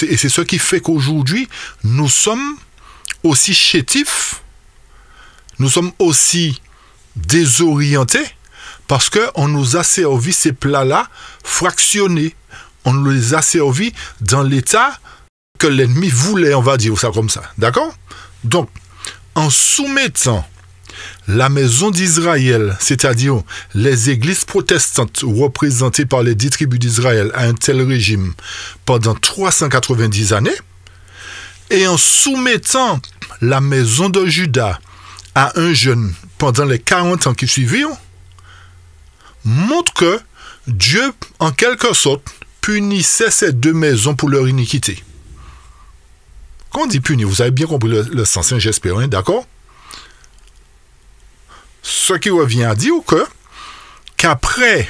Et c'est ce qui fait qu'aujourd'hui, nous sommes aussi chétifs, nous sommes aussi désorientés, parce qu'on nous a servi ces plats-là fractionnés. On nous les a servis dans l'état que l'ennemi voulait, on va dire ça comme ça. D'accord? Donc, en soumettant la maison d'Israël, c'est-à-dire les églises protestantes représentées par les 10 tribus d'Israël à un tel régime pendant 390 années, et en soumettant la maison de Juda à un jeûne pendant les 40 ans qui suivirent, montre que Dieu, en quelque sorte, punissait ces deux maisons pour leur iniquité. Quand on dit punir, vous avez bien compris le sens, hein, j'espère, hein, d'accord? Ce qui revient à dire qu'après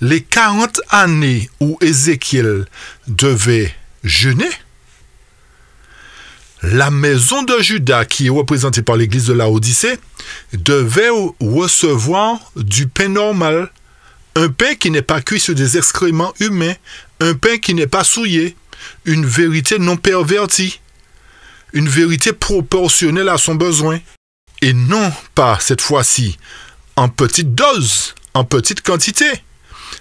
les 40 années où Ézéchiel devait jeûner, la maison de Juda, qui est représentée par l'église de Laodicée, devait recevoir du pain normal, un pain qui n'est pas cuit sur des excréments humains, un pain qui n'est pas souillé, une vérité non pervertie, une vérité proportionnelle à son besoin, et non pas, cette fois-ci, en petite dose, en petite quantité,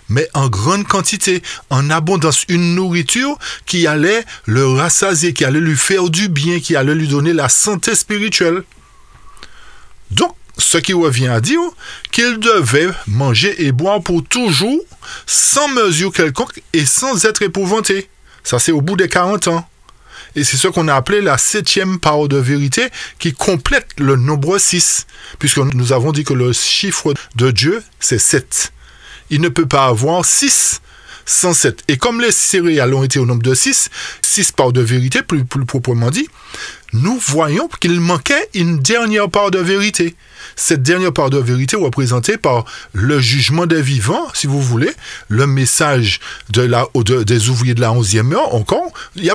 mais en grande quantité, en abondance, une nourriture qui allait le rassasier, qui allait lui faire du bien, qui allait lui donner la santé spirituelle. Donc, ce qui revient à dire qu'il devait manger et boire pour toujours, sans mesure quelconque et sans être épouvanté. Ça, c'est au bout des 40 ans. Et c'est ce qu'on a appelé la 7e parole de vérité qui complète le nombre 6. Puisque nous avons dit que le chiffre de Dieu, c'est 7. Il ne peut pas avoir 6 sans 7. Et comme les céréales ont été au nombre de 6 paroles de vérité, plus proprement dit, nous voyons qu'il manquait une dernière part de vérité. Cette dernière part de vérité représentée par le jugement des vivants, si vous voulez, le message des ouvriers de la 11e heure, encore.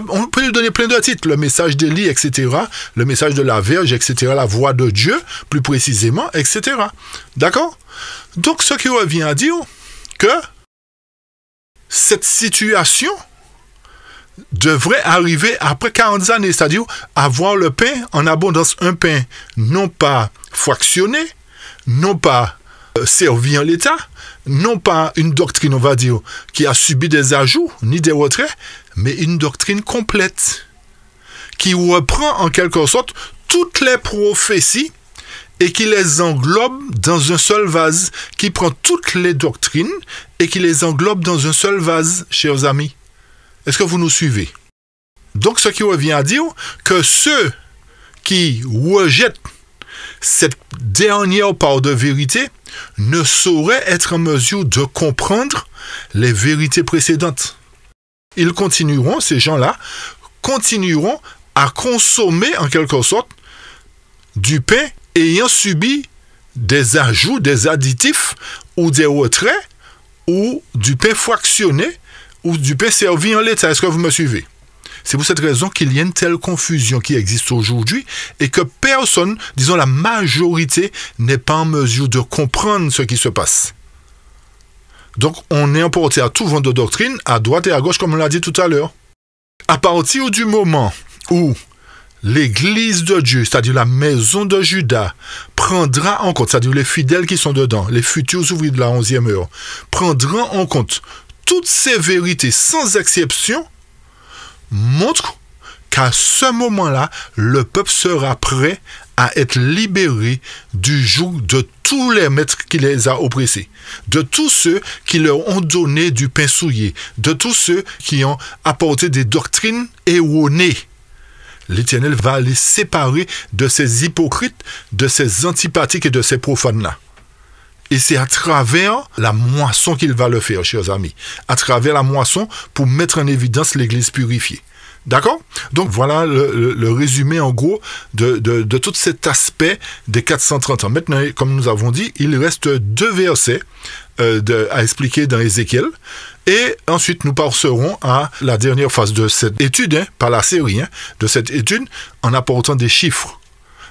On peut lui donner plein de titres, le message d'Élie, etc., le message de la Vierge, etc., la voix de Dieu, plus précisément, etc. D'accord? Donc, ce qui revient à dire que cette situation devrait arriver après 40 années, c'est-à-dire avoir le pain en abondance, un pain non pas fractionné, non pas servir l'État, non pas une doctrine, on va dire, qui a subi des ajouts ni des retraits, mais une doctrine complète qui reprend en quelque sorte toutes les prophéties et qui les englobe dans un seul vase, qui prend toutes les doctrines et qui les englobe dans un seul vase, chers amis. Est-ce que vous nous suivez? Donc, ce qui revient à dire que ceux qui rejettent cette dernière part de vérité ne sauraient être en mesure de comprendre les vérités précédentes. Ils continueront, ces gens-là, continueront à consommer en quelque sorte du pain ayant subi des ajouts, des additifs ou des retraits ou du pain fractionné ou du pain servi en l'état. Est-ce que vous me suivez? C'est pour cette raison qu'il y a une telle confusion qui existe aujourd'hui et que personne, disons la majorité, n'est pas en mesure de comprendre ce qui se passe. Donc, on est emporté à tout vent de doctrine, à droite et à gauche, comme on l'a dit tout à l'heure. À partir du moment où l'Église de Dieu, c'est-à-dire la maison de Judas, prendra en compte, c'est-à-dire les fidèles qui sont dedans, les futurs ouvriers de la 11e heure, prendront en compte toutes ces vérités sans exception, montre qu'à ce moment-là, le peuple sera prêt à être libéré du joug de tous les maîtres qui les a oppressés, de tous ceux qui leur ont donné du pain souillé, de tous ceux qui ont apporté des doctrines erronées. L'Éternel va les séparer de ces hypocrites, de ces antipathiques et de ces profanes-là. Et c'est à travers la moisson qu'il va le faire, chers amis. À travers la moisson pour mettre en évidence l'Église purifiée. D'accord? Donc voilà le résumé en gros de tout cet aspect des 430 ans. Maintenant, comme nous avons dit, il reste 2 versets à expliquer dans Ézéchiel. Et ensuite, nous passerons à la dernière phase de cette étude, par la série, de cette étude, en apportant des chiffres,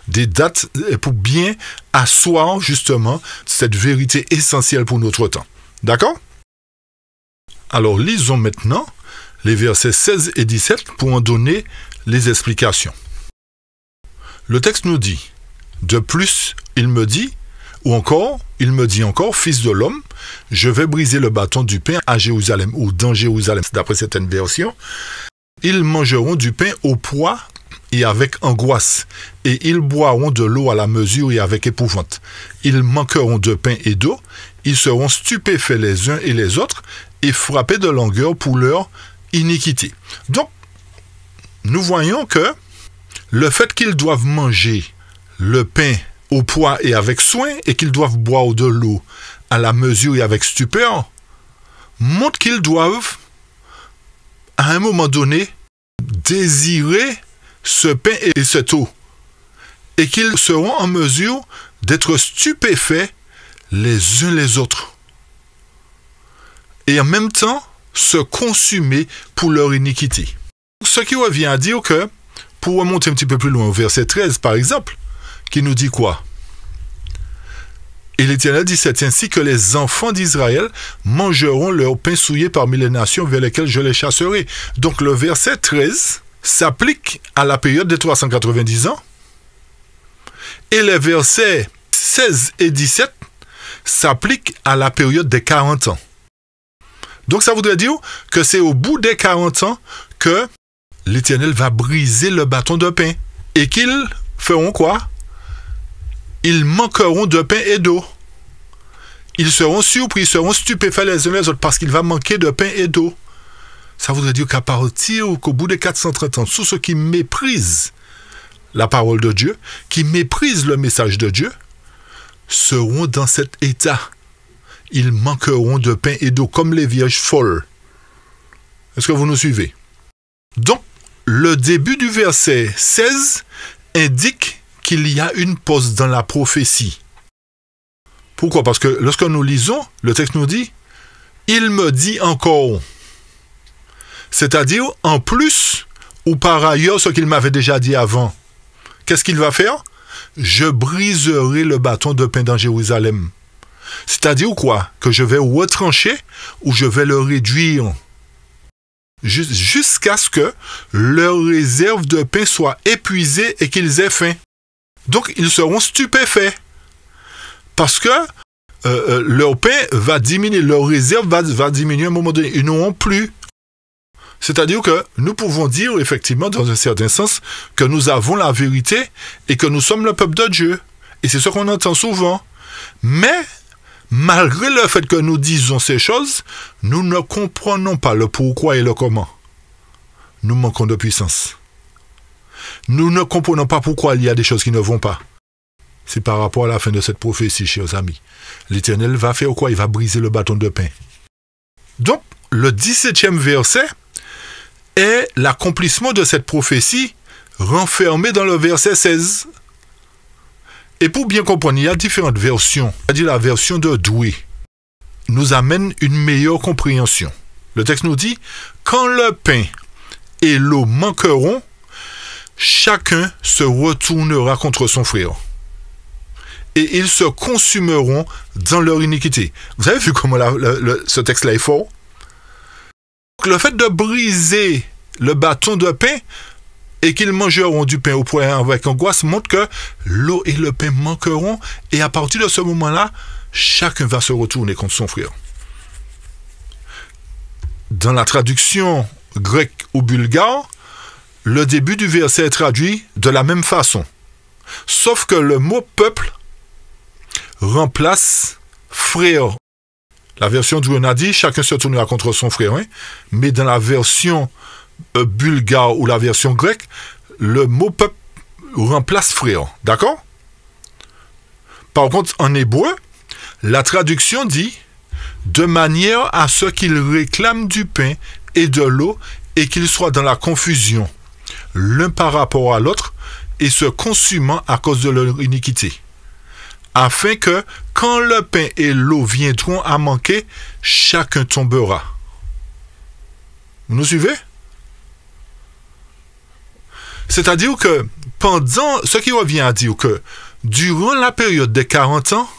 des dates, pour bien asseoir justement cette vérité essentielle pour notre temps. D'accord? Alors, lisons maintenant les versets 16 et 17 pour en donner les explications. Le texte nous dit, « De plus, il me dit, ou encore, il me dit encore, fils de l'homme, je vais briser le bâton du pain à Jérusalem, ou dans Jérusalem, d'après certaines versions. Ils mangeront du pain au poids et avec angoisse, et ils boiront de l'eau à la mesure et avec épouvante. Ils manqueront de pain et d'eau, ils seront stupéfaits les uns et les autres, et frappés de langueur pour leur iniquité. » Donc, nous voyons que le fait qu'ils doivent manger le pain au poids et avec soin, et qu'ils doivent boire de l'eau à la mesure et avec stupeur, montre qu'ils doivent, à un moment donné, désirer ce pain et cette eau, et qu'ils seront en mesure d'être stupéfaits les uns les autres, et en même temps se consumer pour leur iniquité. Ce qui revient à dire que, pour remonter un petit peu plus loin, au verset 13 par exemple, qui nous dit quoi? Et l'Éternel dit, c'est ainsi que les enfants d'Israël mangeront leur pain souillé parmi les nations vers lesquelles je les chasserai. Donc le verset 13 s'applique à la période des 390 ans, et les versets 16 et 17 s'appliquent à la période des 40 ans. Donc ça voudrait dire que c'est au bout des 40 ans que l'Éternel va briser le bâton de pain. Et qu'ils feront quoi? Ils manqueront de pain et d'eau. Ils seront surpris, ils seront stupéfaits les uns les autres parce qu'il va manquer de pain et d'eau. Ça voudrait dire qu'au bout des 430 ans, tous ceux qui méprisent la parole de Dieu, qui méprisent le message de Dieu, seront dans cet état. Ils manqueront de pain et d'eau comme les vierges folles. Est-ce que vous nous suivez? Donc, le début du verset 16 indique qu'il y a une pause dans la prophétie. Pourquoi? Parce que lorsque nous lisons, le texte nous dit « Il me dit encore ». C'est-à-dire, en plus, ou par ailleurs, ce qu'il m'avait déjà dit avant. Qu'est-ce qu'il va faire? Je briserai le bâton de pain dans Jérusalem. C'est-à-dire quoi? Que je vais retrancher ou je vais le réduire jusqu'à ce que leur réserve de pain soit épuisée et qu'ils aient faim. Donc, ils seront stupéfaits. Parce que leur pain va diminuer, leur réserve va diminuer à un moment donné. Ils n'auront plus. C'est-à-dire que nous pouvons dire, effectivement, dans un certain sens, que nous avons la vérité et que nous sommes le peuple de Dieu. Et c'est ce qu'on entend souvent. Mais, malgré le fait que nous disons ces choses, nous ne comprenons pas le pourquoi et le comment. Nous manquons de puissance. Nous ne comprenons pas pourquoi il y a des choses qui ne vont pas. C'est par rapport à la fin de cette prophétie, chers amis. L'Éternel va faire quoi? Il va briser le bâton de pain. Donc, le 17e verset est l'accomplissement de cette prophétie renfermée dans le verset 16. Et pour bien comprendre, il y a différentes versions. C'est-à-dire la version de Doué nous amène une meilleure compréhension. Le texte nous dit, quand le pain et l'eau manqueront, chacun se retournera contre son frère. Et ils se consumeront dans leur iniquité. Vous avez vu comment ce texte-là est fort? Le fait de briser le bâton de pain et qu'ils mangeront du pain au point avec angoisse montre que l'eau et le pain manqueront. Et à partir de ce moment-là, chacun va se retourner contre son frère. Dans la traduction grecque ou bulgare, le début du verset est traduit de la même façon. Sauf que le mot peuple remplace frère. La version du a dit chacun se tournera contre son frère. Hein? Mais dans la version bulgare ou la version grecque, le mot peuple remplace frère. D'accord? Par contre, en hébreu, la traduction dit de manière à ce qu'ils réclament du pain et de l'eau et qu'ils soient dans la confusion, l'un par rapport à l'autre, et se consumant à cause de leur iniquité. Afin que, quand le pain et l'eau viendront à manquer, chacun tombera. Vous nous suivez? C'est-à-dire que, pendant, ce qui revient à dire que, durant la période des 40 ans,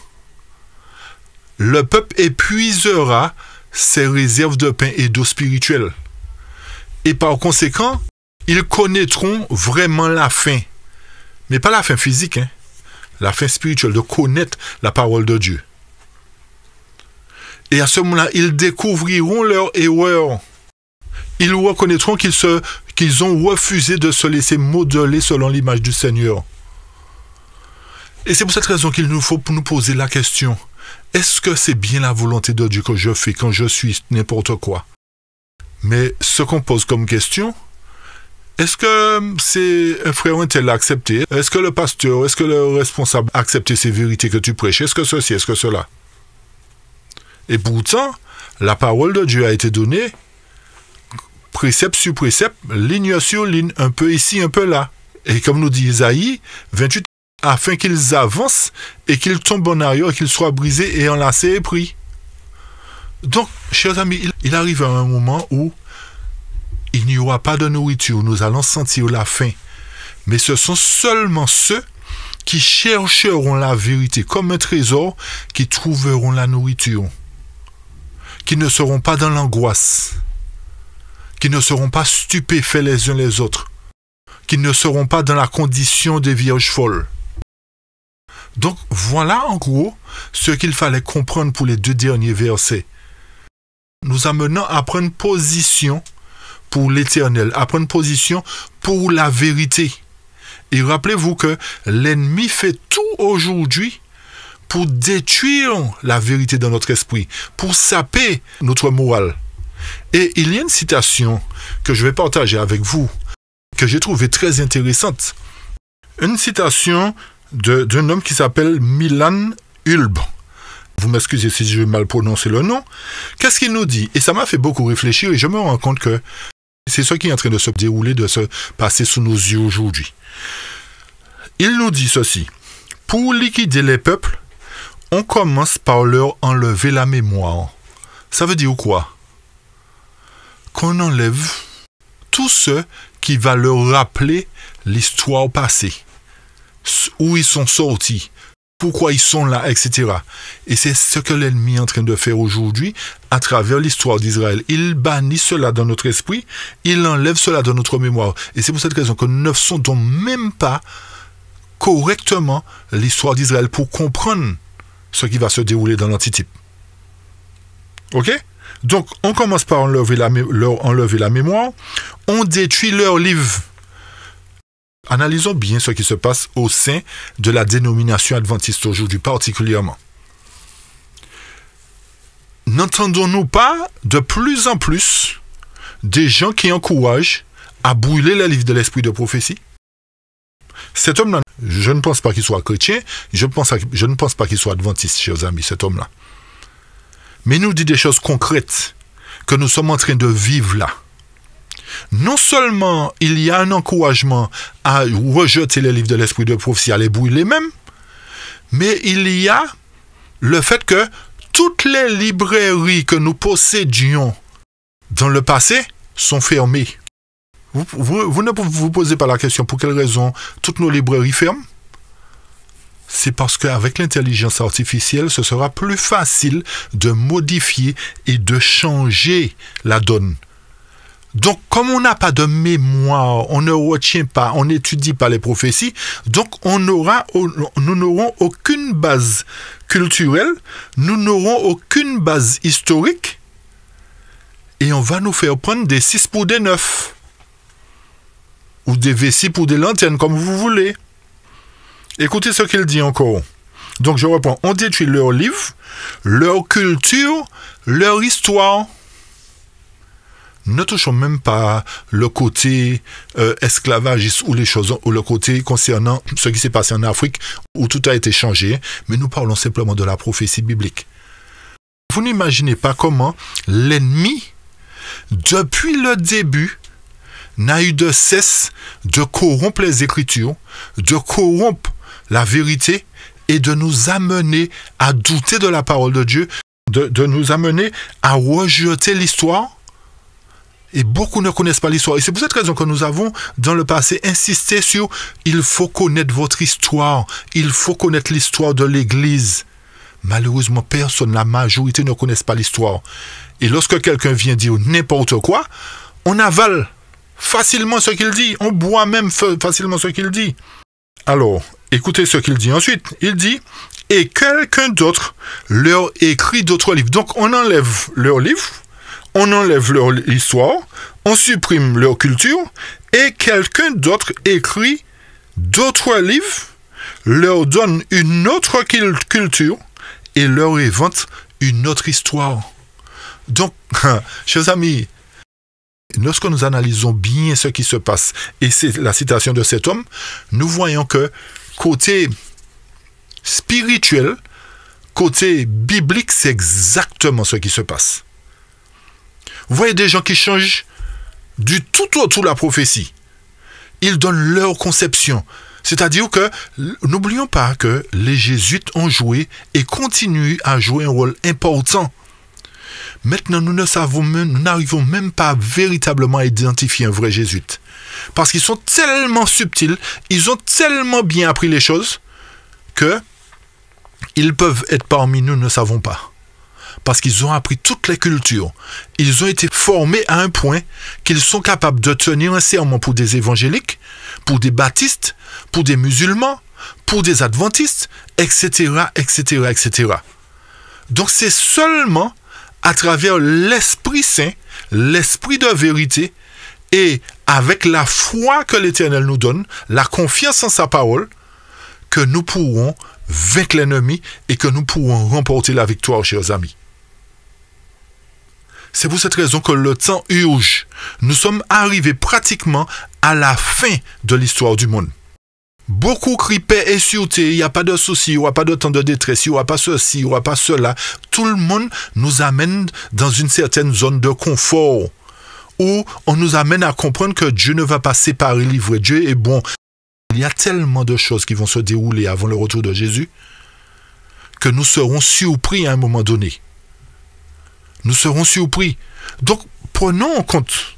le peuple épuisera ses réserves de pain et d'eau spirituelle. Et par conséquent, ils connaîtront vraiment la faim. Mais pas la faim physique, hein? La faim spirituelle, de connaître la parole de Dieu. Et à ce moment-là, ils découvriront leur erreur. Ils reconnaîtront qu'ils ont refusé de se laisser modeler selon l'image du Seigneur. Et c'est pour cette raison qu'il nous faut nous poser la question. Est-ce que c'est bien la volonté de Dieu que je fais quand je suis n'importe quoi? Mais ce qu'on pose comme question, est-ce que c'est un frère un tel a accepté? Est-ce que le pasteur, est-ce que le responsable a accepté ces vérités que tu prêches? Est-ce que ceci, est-ce que cela? Et pourtant, la parole de Dieu a été donnée, précepte sur précepte, ligne sur ligne, un peu ici, un peu là. Et comme nous dit Isaïe 28, afin qu'ils avancent et qu'ils tombent en arrière, qu'ils soient brisés et enlacés et pris. Donc, chers amis, il arrive à un moment où il n'y aura pas de nourriture, nous allons sentir la faim. Mais ce sont seulement ceux qui chercheront la vérité comme un trésor qui trouveront la nourriture. Qui ne seront pas dans l'angoisse. Qui ne seront pas stupéfaits les uns les autres. Qui ne seront pas dans la condition des vierges folles. Donc voilà en gros ce qu'il fallait comprendre pour les 2 derniers versets. Nous amenons à prendre position pour l'Éternel, à prendre position pour la vérité. Et rappelez-vous que l'ennemi fait tout aujourd'hui pour détruire la vérité dans notre esprit, pour saper notre morale. Et il y a une citation que je vais partager avec vous, que j'ai trouvée très intéressante. Une citation d'un homme qui s'appelle Milan Ulb. Vous m'excusez si je vais mal prononcer le nom. Qu'est-ce qu'il nous dit? Et ça m'a fait beaucoup réfléchir et je me rends compte que c'est ce qui est en train de se dérouler, de se passer sous nos yeux aujourd'hui. Il nous dit ceci. Pour liquider les peuples, on commence par leur enlever la mémoire. Ça veut dire quoi? Qu'on enlève tout ce qui va leur rappeler l'histoire passée. Où ils sont sortis, pourquoi ils sont là, etc. Et c'est ce que l'ennemi est en train de faire aujourd'hui à travers l'histoire d'Israël. Il bannit cela dans notre esprit, il enlève cela dans notre mémoire. Et c'est pour cette raison que nous ne sondons même pas correctement l'histoire d'Israël pour comprendre ce qui va se dérouler dans l'antitype. Ok? Donc, on commence par enlever la mémoire, on détruit leur livre. Analysons bien ce qui se passe au sein de la dénomination adventiste aujourd'hui, particulièrement. N'entendons-nous pas de plus en plus des gens qui encouragent à brûler les livres de l'esprit de prophétie? Cet homme-là, je ne pense pas qu'il soit chrétien, je ne pense pas qu'il soit adventiste, chers amis, cet homme-là. Mais il nous dit des choses concrètes que nous sommes en train de vivre là. Non seulement il y a un encouragement à rejeter les livres de l'esprit de prophétie, à les brûler même, mais il y a le fait que toutes les librairies que nous possédions dans le passé sont fermées. Vous ne vous posez pas la question pour quelle raison toutes nos librairies ferment? C'est parce qu'avec l'intelligence artificielle, ce sera plus facile de modifier et de changer la donne. Donc, comme on n'a pas de mémoire, on ne retient pas, on n'étudie pas les prophéties, donc nous n'aurons aucune base culturelle, nous n'aurons aucune base historique, et on va nous faire prendre des 6 pour des 9, ou des V6 pour des lanternes, comme vous voulez. Écoutez ce qu'il dit encore. Donc, je reprends. On détruit leurs livres, leur culture, leur histoire. Ne touchons même pas le côté esclavagiste ou les choses, ou le côté concernant ce qui s'est passé en Afrique, où tout a été changé, mais nous parlons simplement de la prophétie biblique. Vous n'imaginez pas comment l'ennemi, depuis le début, n'a eu de cesse de corrompre les Écritures, de corrompre la vérité et de nous amener à douter de la parole de Dieu, de nous amener à rejeter l'histoire. Et beaucoup ne connaissent pas l'histoire. Et c'est pour cette raison que nous avons, dans le passé, insisté sur « il faut connaître votre histoire, il faut connaître l'histoire de l'Église ». Malheureusement, personne, la majorité ne connaissent pas l'histoire. Et lorsque quelqu'un vient dire n'importe quoi, on avale facilement ce qu'il dit. On boit même facilement ce qu'il dit. Alors, écoutez ce qu'il dit ensuite. Il dit « et quelqu'un d'autre leur écrit d'autres livres ». Donc, on enlève leurs livres, on enlève leur histoire, on supprime leur culture, et quelqu'un d'autre écrit d'autres livres, leur donne une autre culture, et leur invente une autre histoire. Donc, chers amis, lorsque nous analysons bien ce qui se passe, et c'est la citation de cet homme, nous voyons que côté spirituel, côté biblique, c'est exactement ce qui se passe. Vous voyez des gens qui changent du tout autour de la prophétie. Ils donnent leur conception. C'est-à-dire que, n'oublions pas que les jésuites ont joué et continuent à jouer un rôle important. Maintenant, nous n'arrivons même pas véritablement à identifier un vrai jésuite. Parce qu'ils sont tellement subtils, ils ont tellement bien appris les choses, que ils peuvent être parmi nous, nous ne savons pas. Parce qu'ils ont appris toutes les cultures. Ils ont été formés à un point qu'ils sont capables de tenir un serment pour des évangéliques, pour des baptistes, pour des musulmans, pour des adventistes, etc., etc., etc. Donc c'est seulement à travers l'Esprit Saint, l'Esprit de vérité, et avec la foi que l'Éternel nous donne, la confiance en sa parole, que nous pourrons vaincre l'ennemi et que nous pourrons remporter la victoire, chers amis. C'est pour cette raison que le temps urge. Nous sommes arrivés pratiquement à la fin de l'histoire du monde. Beaucoup crient paix et sûreté, il n'y a pas de souci, il n'y aura pas de temps de détresse, il n'y aura pas ceci, il n'y aura pas cela. Tout le monde nous amène dans une certaine zone de confort, où on nous amène à comprendre que Dieu ne va pas séparer l'ivre. Dieu est bon. Il y a tellement de choses qui vont se dérouler avant le retour de Jésus, que nous serons surpris à un moment donné. Nous serons surpris. Donc, prenons en compte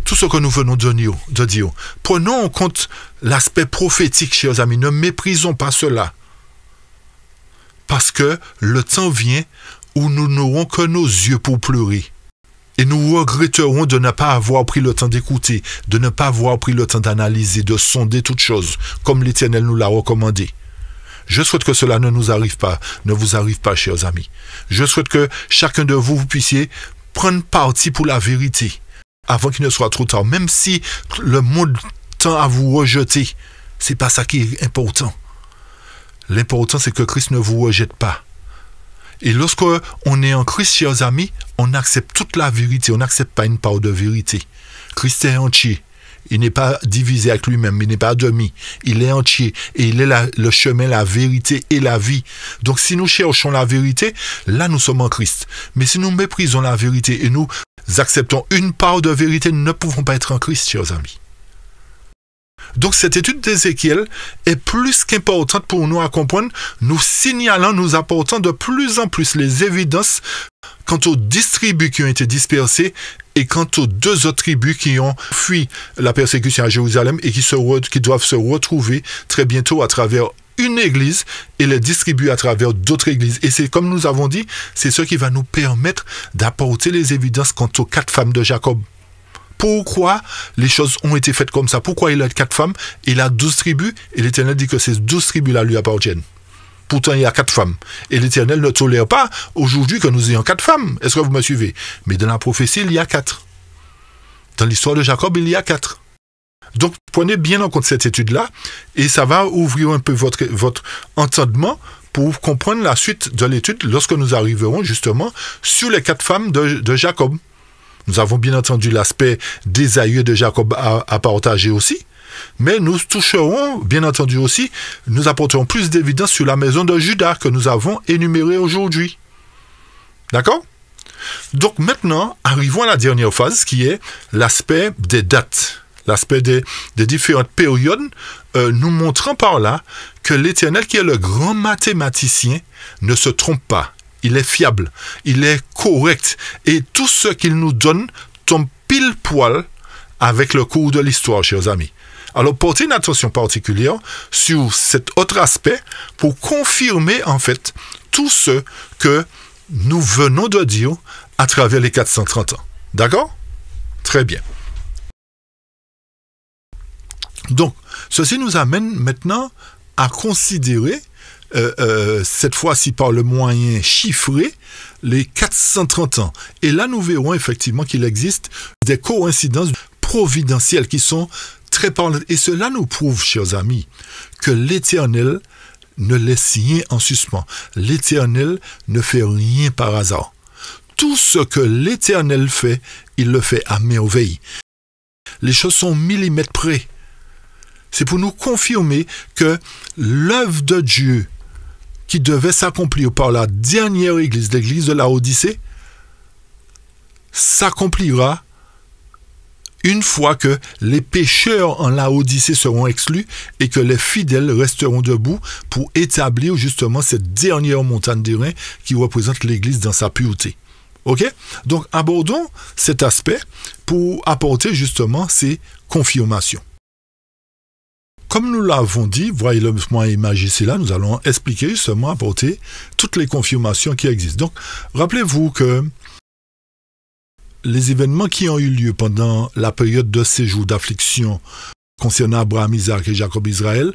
tout ce que nous venons de dire. Prenons en compte l'aspect prophétique, chers amis. Ne méprisons pas cela. Parce que le temps vient où nous n'aurons que nos yeux pour pleurer. Et nous regretterons de ne pas avoir pris le temps d'écouter, de ne pas avoir pris le temps d'analyser, de sonder toutes choses, comme l'Éternel nous l'a recommandé. Je souhaite que cela ne vous arrive pas, chers amis. Je souhaite que chacun de vous puissiez prendre parti pour la vérité avant qu'il ne soit trop tard. Même si le monde tend à vous rejeter, c'est pas ça qui est important. L'important, c'est que Christ ne vous rejette pas. Et lorsque on est en Christ, chers amis, on accepte toute la vérité. On n'accepte pas une part de vérité. Christ est entier. Il n'est pas divisé avec lui-même. Il n'est pas demi. Il est entier. Et il est le chemin, la vérité et la vie. Donc, si nous cherchons la vérité, là, nous sommes en Christ. Mais si nous méprisons la vérité et nous acceptons une part de vérité, nous ne pouvons pas être en Christ, chers amis. Donc, cette étude d'Ézéchiel est plus qu'importante pour nous à comprendre, nous signalant, nous apportant de plus en plus les évidences quant aux 10 tribus qui ont été dispersées et quant aux 2 autres tribus qui ont fui la persécution à Jérusalem et qui doivent se retrouver très bientôt à travers une église et les distribuer à travers d'autres églises. Et c'est comme nous avons dit, c'est ce qui va nous permettre d'apporter les évidences quant aux 4 femmes de Jacob. Pourquoi les choses ont été faites comme ça? Pourquoi il a 4 femmes? Il a 12 tribus et l'Éternel dit que ces 12 tribus-là lui appartiennent. Pourtant, il y a 4 femmes. Et l'Éternel ne tolère pas aujourd'hui que nous ayons 4 femmes. Est-ce que vous me suivez? Mais dans la prophétie, il y a 4. Dans l'histoire de Jacob, il y a 4. Donc, prenez bien en compte cette étude-là et ça va ouvrir un peu votre entendement pour comprendre la suite de l'étude lorsque nous arriverons justement sur les 4 femmes de Jacob. Nous avons bien entendu l'aspect d'Ésaü et de Jacob à partager aussi, mais nous toucherons, bien entendu aussi, nous apporterons plus d'évidence sur la maison de Juda que nous avons énumérée aujourd'hui. D'accord? Donc maintenant, arrivons à la dernière phase qui est l'aspect des dates, l'aspect des différentes périodes, nous montrant par là que l'Éternel, qui est le grand mathématicien, ne se trompe pas. Il est fiable, il est correct, et tout ce qu'il nous donne tombe pile poil avec le cours de l'histoire, chers amis. Alors, portez une attention particulière sur cet autre aspect pour confirmer, en fait, tout ce que nous venons de dire à travers les 430 ans. D'accord? Très bien. Donc, ceci nous amène maintenant à considérer cette fois-ci par le moyen chiffré, les 430 ans. Et là, nous verrons effectivement qu'il existe des coïncidences providentielles qui sont très parlantes. Et cela nous prouve, chers amis, que l'Éternel ne laisse rien en suspens. L'Éternel ne fait rien par hasard. Tout ce que l'Éternel fait, il le fait à merveille. Les choses sont millimètres près. C'est pour nous confirmer que l'œuvre de Dieu qui devait s'accomplir par la dernière église, l'église de Laodicée, s'accomplira une fois que les pécheurs en Laodicée seront exclus et que les fidèles resteront debout pour établir justement cette dernière montagne d'airain qui représente l'église dans sa pureté. Ok? Donc, abordons cet aspect pour apporter justement ces confirmations. Comme nous l'avons dit, voyez le moyen imagé là, nous allons expliquer justement, apporter toutes les confirmations qui existent. Donc, rappelez-vous que les événements qui ont eu lieu pendant la période de séjour d'affliction concernant Abraham, Isaac et Jacob Israël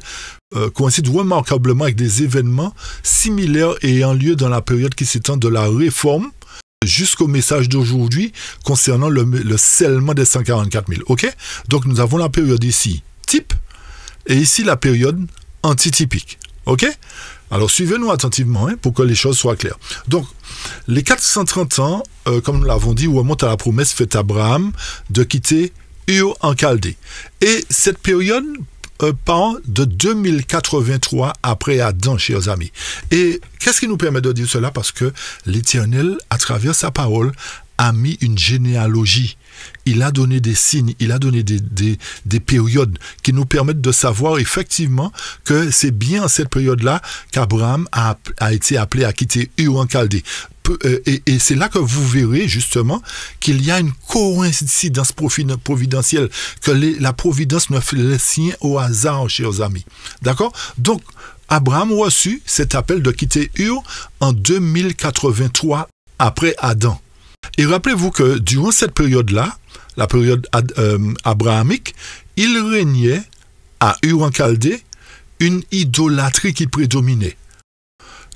coïncident remarquablement avec des événements similaires ayant lieu dans la période qui s'étend de la réforme jusqu'au message d'aujourd'hui concernant le scellement des 144 000. Ok? Donc, nous avons la période ici, type, et ici, la période antitypique. OK? Alors, suivez-nous attentivement pour que les choses soient claires. Donc, les 430 ans, comme nous l'avons dit, remontent à la promesse faite à Abraham de quitter Ur en Chaldée. Et cette période part de 2083 après Adam, chers amis. Et qu'est-ce qui nous permet de dire cela? Parce que l'Éternel, à travers sa parole, a mis une généalogie. Il a donné des signes, il a donné des périodes qui nous permettent de savoir effectivement que c'est bien à cette période-là qu'Abraham a été appelé à quitter Ur en Chaldée. Et c'est là que vous verrez justement qu'il y a une coïncidence providentielle, que la providence ne laisse rien au hasard, chers amis. D'accord? Donc, Abraham reçut cet appel de quitter Ur en 2083 après Adam. Et rappelez-vous que durant cette période-là, la période abrahamique, il régnait à Ur en Chaldée une idolâtrie qui prédominait.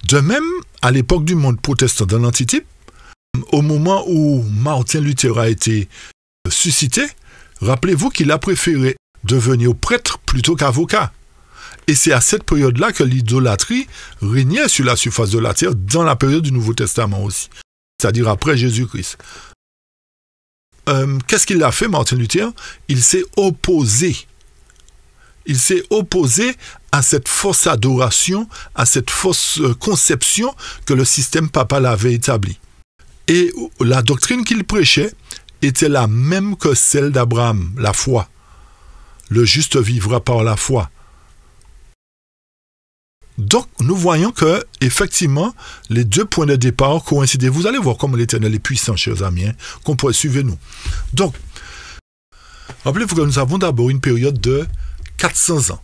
De même, à l'époque du monde protestant dans l'antitype, au moment où Martin Luther a été suscité, rappelez-vous qu'il a préféré devenir prêtre plutôt qu'avocat. Et c'est à cette période-là que l'idolâtrie régnait sur la surface de la terre dans la période du Nouveau Testament aussi, c'est-à-dire après Jésus-Christ. Qu'est-ce qu'il a fait, Martin Luther? Il s'est opposé. Il s'est opposé à cette fausse adoration, à cette fausse conception que le système papal avait établie. Et la doctrine qu'il prêchait était la même que celle d'Abraham, la foi. Le juste vivra par la foi. Donc, nous voyons que, effectivement, les deux points de départ coïncidaient. Vous allez voir comment l'Éternel est puissant, chers amis, qu'on pourrait suivre nous. Donc, rappelez-vous que nous avons d'abord une période de 400 ans,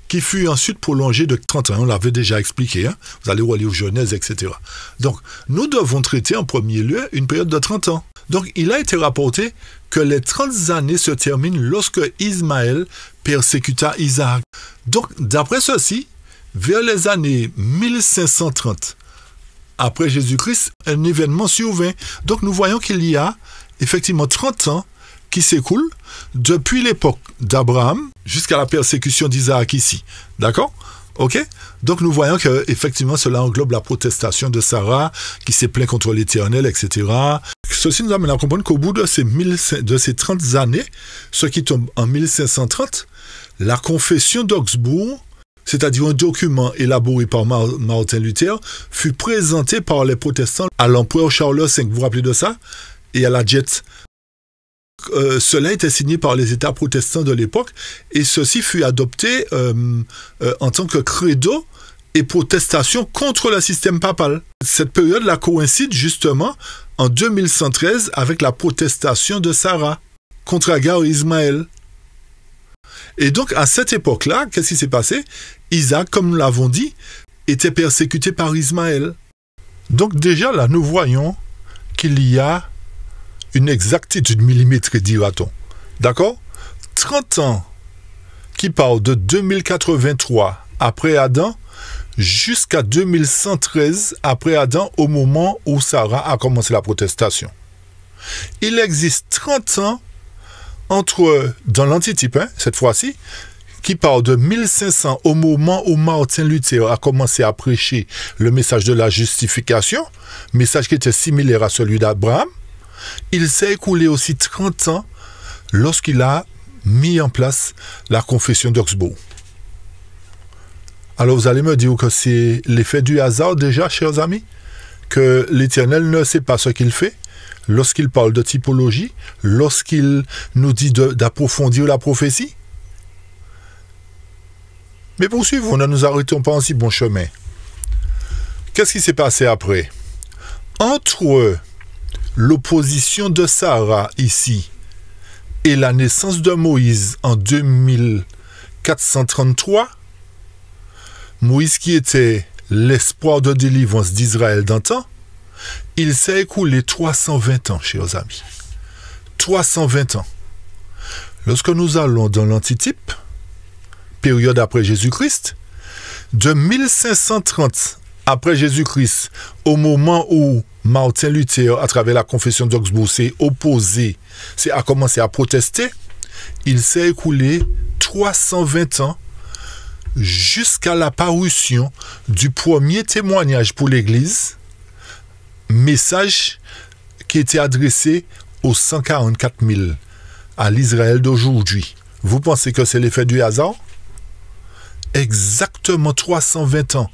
qui fut ensuite prolongée de 30 ans. On l'avait déjà expliqué, vous allez relire Genèse, etc. Donc, nous devons traiter en premier lieu une période de 30 ans. Donc, il a été rapporté que les 30 années se terminent lorsque Ismaël persécuta Isaac. Donc, d'après ceci, vers les années 1530, après Jésus-Christ, un événement survint. Donc nous voyons qu'il y a effectivement 30 ans qui s'écoulent depuis l'époque d'Abraham jusqu'à la persécution d'Isaac ici. D'accord? Ok? Donc nous voyons que effectivement cela englobe la protestation de Sarah qui s'est plaint contre l'Éternel, etc. Ceci nous amène à comprendre qu'au bout de ces 30 années, ce qui tombe en 1530, la confession d'Augsbourg, c'est-à-dire un document élaboré par Martin Luther, fut présenté par les protestants à l'empereur Charles V, vous vous rappelez de ça? Et à la Diète. Cela était signé par les États protestants de l'époque, et ceci fut adopté en tant que credo et protestation contre le système papal. Cette période-là coïncide justement en 2113 avec la protestation de Sarah contre Agar et Ismaël. Et donc, à cette époque-là, qu'est-ce qui s'est passé? Isaac, comme nous l'avons dit, était persécuté par Ismaël. Donc déjà, là, nous voyons qu'il y a une exactitude millimétrée, dira-t-on. D'accord? 30 ans qui parlent de 2083 après Adam jusqu'à 2113 après Adam, au moment où Sarah a commencé la protestation. Il existe 30 ans dans l'antitype, cette fois-ci, qui parle de 1500 au moment où Martin Luther a commencé à prêcher le message de la justification, message qui était similaire à celui d'Abraham. Il s'est écoulé aussi 30 ans lorsqu'il a mis en place la confession d'Augsbourg. Alors vous allez me dire que c'est l'effet du hasard déjà, chers amis, que l'Éternel ne sait pas ce qu'il fait lorsqu'il parle de typologie, lorsqu'il nous dit d'approfondir la prophétie. Mais poursuivons, ne nous arrêtons pas en si bon chemin. Qu'est-ce qui s'est passé après? Entre l'opposition de Sarah ici et la naissance de Moïse en 2433, Moïse qui était l'espoir de délivrance d'Israël d'antan, il s'est écoulé 320 ans, chers amis. 320 ans. Lorsque nous allons dans l'antitype, période après Jésus-Christ, de 1530 après Jésus-Christ, au moment où Martin Luther, à travers la confession d'Augsbourg, s'est opposé, a commencé à protester, il s'est écoulé 320 ans jusqu'à la parution du premier témoignage pour l'Église, message qui était adressé aux 144 000, à l'Israël d'aujourd'hui. Vous pensez que c'est l'effet du hasard? Exactement 320 ans.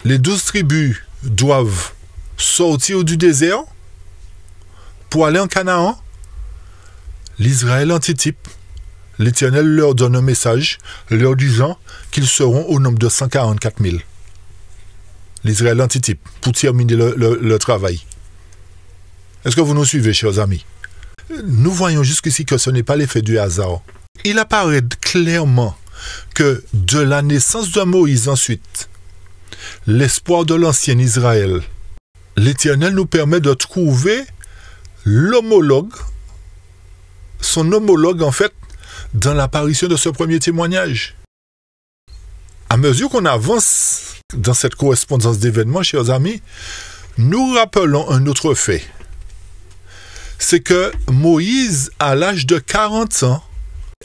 Les 12 tribus doivent sortir du désert pour aller en Canaan. L'Israël antitype. L'Éternel leur donne un message leur disant qu'ils seront au nombre de 144 000. L'Israël antitype, pour terminer le travail. Est-ce que vous nous suivez, chers amis? Nous voyons jusqu'ici que ce n'est pas l'effet du hasard. Il apparaît clairement que de la naissance de Moïse ensuite, l'espoir de l'ancien Israël, l'Éternel nous permet de trouver l'homologue, son homologue en fait, dans l'apparition de ce premier témoignage. À mesure qu'on avance dans cette correspondance d'événements, chers amis, nous rappelons un autre fait. C'est que Moïse, à l'âge de 40 ans,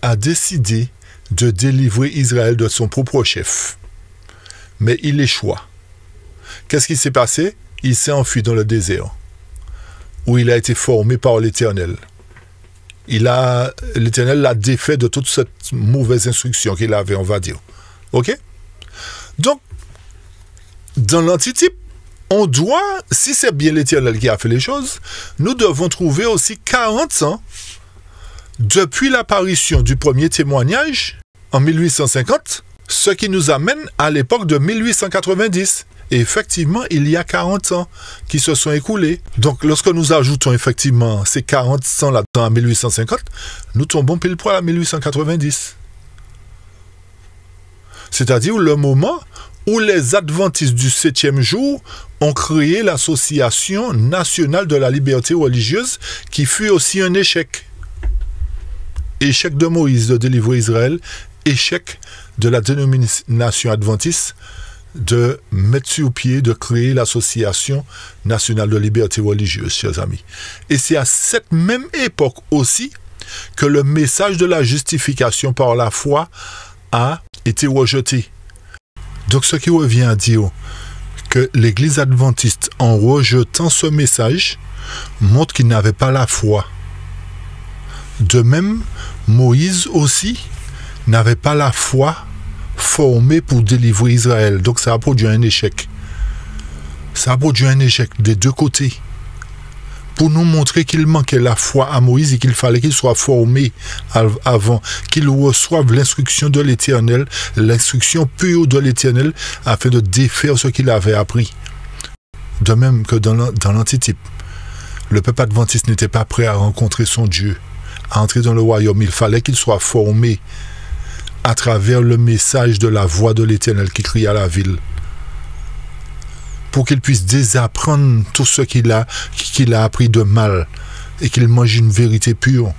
a décidé de délivrer Israël de son propre chef. Mais il échoua. Qu'est-ce qui s'est passé? Il s'est enfui dans le désert, où il a été formé par l'Éternel. L'Éternel l'a défait de toute cette mauvaise instruction qu'il avait, on va dire. OK? Donc, dans l'antitype, on doit, si c'est bien l'Éternel qui a fait les choses, nous devons trouver aussi 40 ans depuis l'apparition du premier témoignage en 1850, ce qui nous amène à l'époque de 1890. Et effectivement, il y a 40 ans qui se sont écoulés. Donc, lorsque nous ajoutons effectivement ces 40 ans là-dedans à 1850, nous tombons pile poil à 1890. C'est-à-dire le moment où les adventistes du 7e jour ont créé l'Association nationale de la liberté religieuse, qui fut aussi un échec. Échec de Moïse de délivrer Israël, échec de la dénomination adventiste de mettre sur pied, de créer l'Association nationale de liberté religieuse, chers amis. Et c'est à cette même époque aussi que le message de la justification par la foi a été rejeté. Donc, ce qui revient à dire que l'Église adventiste, en rejetant ce message, montre qu'il n'avait pas la foi. De même, Moïse aussi n'avait pas la foi formée pour délivrer Israël. Donc, ça a produit un échec. Ça a produit un échec des deux côtés. Pour nous montrer qu'il manquait la foi à Moïse et qu'il fallait qu'il soit formé avant, qu'il reçoive l'instruction de l'Éternel, l'instruction pure de l'Éternel, afin de défaire ce qu'il avait appris. De même que dans l'antitype, le peuple adventiste n'était pas prêt à rencontrer son Dieu, à entrer dans le royaume. Il fallait qu'il soit formé à travers le message de la voix de l'Éternel qui crie à la ville, pour qu'il puisse désapprendre tout ce qu'il a appris de mal et qu'il mange une vérité pure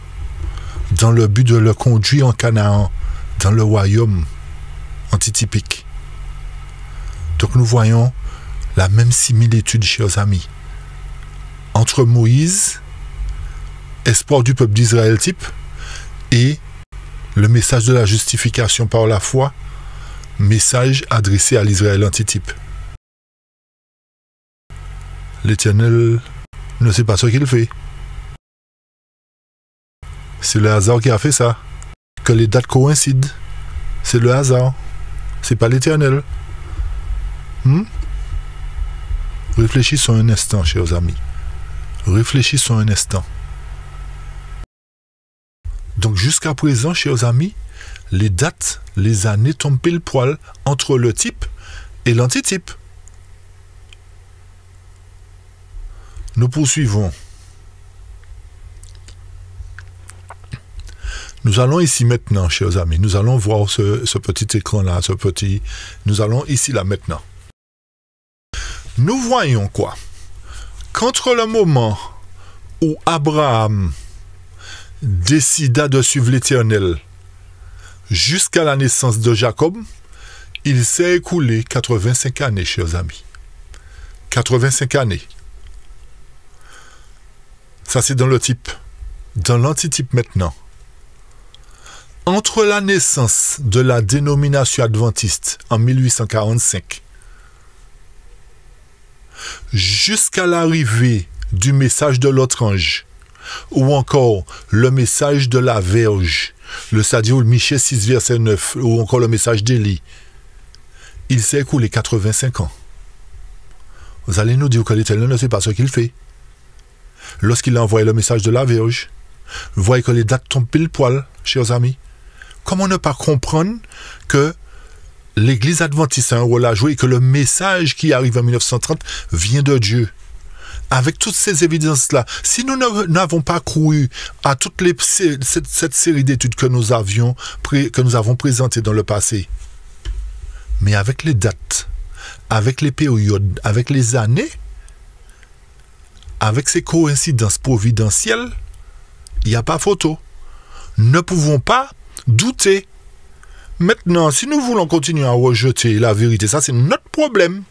dans le but de le conduire en Canaan, dans le royaume antitypique. Donc nous voyons la même similitude, chers amis, entre Moïse, espoir du peuple d'Israël type, et le message de la justification par la foi, message adressé à l'Israël antitype. L'Éternel ne sait pas ce qu'il fait. C'est le hasard qui a fait ça. Que les dates coïncident. C'est le hasard. C'est pas l'Éternel. Réfléchissons un instant, chers amis. Réfléchissons un instant. Donc jusqu'à présent, chers amis, les dates, les années tombent pile poil entre le type et l'antitype. Nous poursuivons. Nous allons ici maintenant, chers amis, nous allons voir ce petit écran-là, nous allons ici là maintenant. Nous voyons quoi? Qu'entre le moment où Abraham décida de suivre l'Éternel jusqu'à la naissance de Jacob, il s'est écoulé 85 années, chers amis. 85 années. Ça, c'est dans le type. Dans l'antitype maintenant. Entre la naissance de la dénomination adventiste en 1845 jusqu'à l'arrivée du message de l'autre ange, ou encore le message de la Vierge, c'est-à-dire Michée 6, verset 9, ou encore le message d'Élie, il s'est écoulé 85 ans. Vous allez nous dire que l'Éternel ne sait pas ce qu'il fait. Lorsqu'il a envoyé le message de la Vierge, vous voyez que les dates tombent pile poil, chers amis. Comment ne pas comprendre que l'Église adventiste a un rôle à jouer et que le message qui arrive en 1930 vient de Dieu? Avec toutes ces évidences-là, si nous n'avons pas cru à cette série d'études que nous avons présentées dans le passé, mais avec les dates, avec les périodes, avec les années, avec ces coïncidences providentielles, il n'y a pas photo. Ne pouvons pas douter Maintenant, si nous voulons continuer à rejeter la vérité, ça c'est notre problème.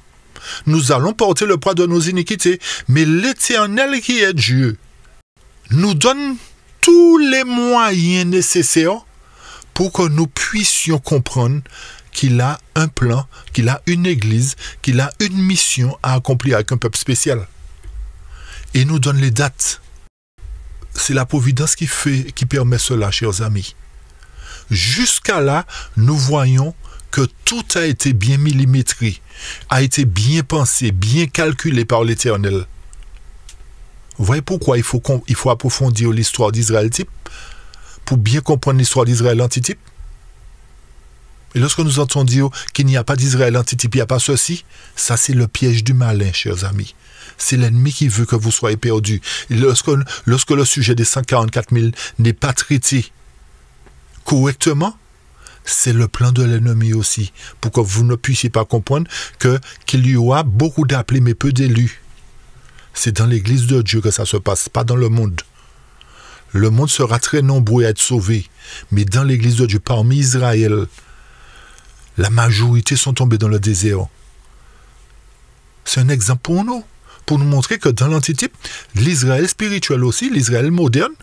Nous allons porter le poids de nos iniquités. Mais l'Éternel qui est Dieu nous donne tous les moyens nécessaires pour que nous puissions comprendre qu'il a un plan, qu'il a une église, qu'il a une mission à accomplir avec un peuple spécial. Et il nous donne les dates. C'est la providence qui permet cela, chers amis. Jusqu'à là, nous voyons que tout a été bien millimétré, a été bien pensé, bien calculé par l'Éternel. Vous voyez pourquoi il faut approfondir l'histoire d'Israël type pour bien comprendre l'histoire d'Israël antitype. Et lorsque nous entendons dire qu'il n'y a pas d'Israël antitype, il n'y a pas ceci, ça c'est le piège du malin, chers amis. C'est l'ennemi qui veut que vous soyez perdus. Et lorsque le sujet des 144 000 n'est pas traité correctement, c'est le plan de l'ennemi aussi, pour que vous ne puissiez pas comprendre qu'il y aura beaucoup d'appelés mais peu d'élus. C'est dans l'église de Dieu que ça se passe, pas dans le monde. Le monde sera très nombreux à être sauvé, mais dans l'église de Dieu, parmi Israël, la majorité sont tombés dans le désert. C'est un exemple pour nous montrer que dans l'antitype, l'Israël spirituel aussi, l'Israël moderne,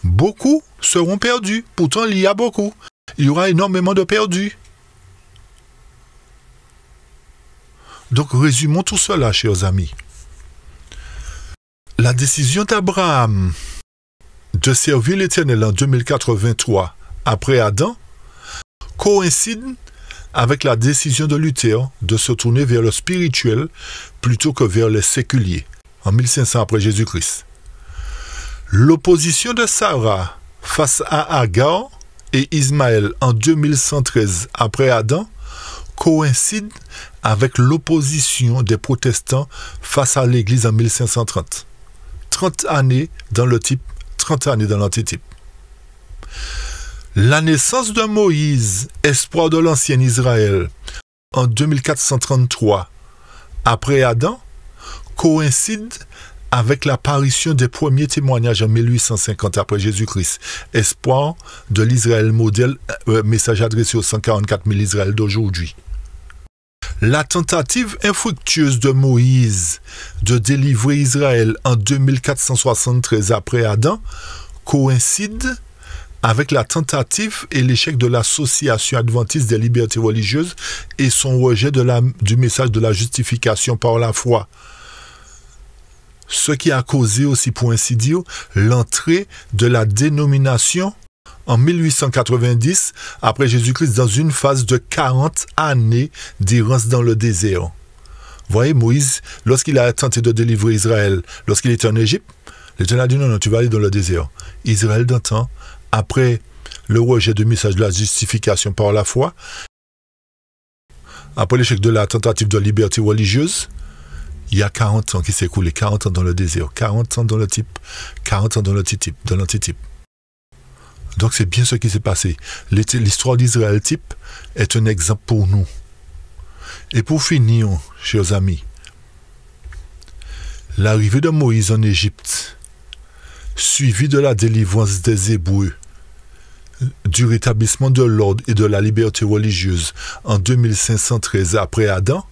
beaucoup seront perdus. Pourtant, il y a beaucoup. Il y aura énormément de perdus. Donc, résumons tout cela, chers amis. La décision d'Abraham de servir l'Éternel en 2083 après Adam coïncide avec la décision de Luther de se tourner vers le spirituel plutôt que vers le séculier en 1500 après Jésus-Christ. L'opposition de Sarah face à Agar et Ismaël en 2113 après Adam coïncide avec l'opposition des protestants face à l'Église en 1530. 30 années dans le type, 30 années dans l'antitype. La naissance de Moïse, espoir de l'ancien Israël, en 2433 après Adam, coïncide avec l'apparition des premiers témoignages en 1850 après Jésus-Christ, espoir de l'Israël modèle, message adressé aux 144 000 Israël d'aujourd'hui. La tentative infructueuse de Moïse de délivrer Israël en 2473 après Adam coïncide avec la tentative et l'échec de l'Association adventiste des libertés religieuses et son rejet du message de la justification par la foi. Ce qui a causé aussi, pour ainsi dire, l'entrée de la dénomination en 1890, après Jésus-Christ, dans une phase de 40 années d'errance dans le désert. Vous voyez, Moïse, lorsqu'il a tenté de délivrer Israël, lorsqu'il était en Égypte, l'Éternel a dit non, tu vas aller dans le désert. Israël d'antan, après le rejet du message de la justification par la foi, après l'échec de la tentative de liberté religieuse, il y a 40 ans qui s'est écoulé, 40 ans dans le désert, 40 ans dans le type, 40 ans dans l'antitype. Donc c'est bien ce qui s'est passé. L'histoire d'Israël type est un exemple pour nous. Et pour finir, chers amis, l'arrivée de Moïse en Égypte, suivie de la délivrance des Hébreux, du rétablissement de l'ordre et de la liberté religieuse en 2513 après Adam,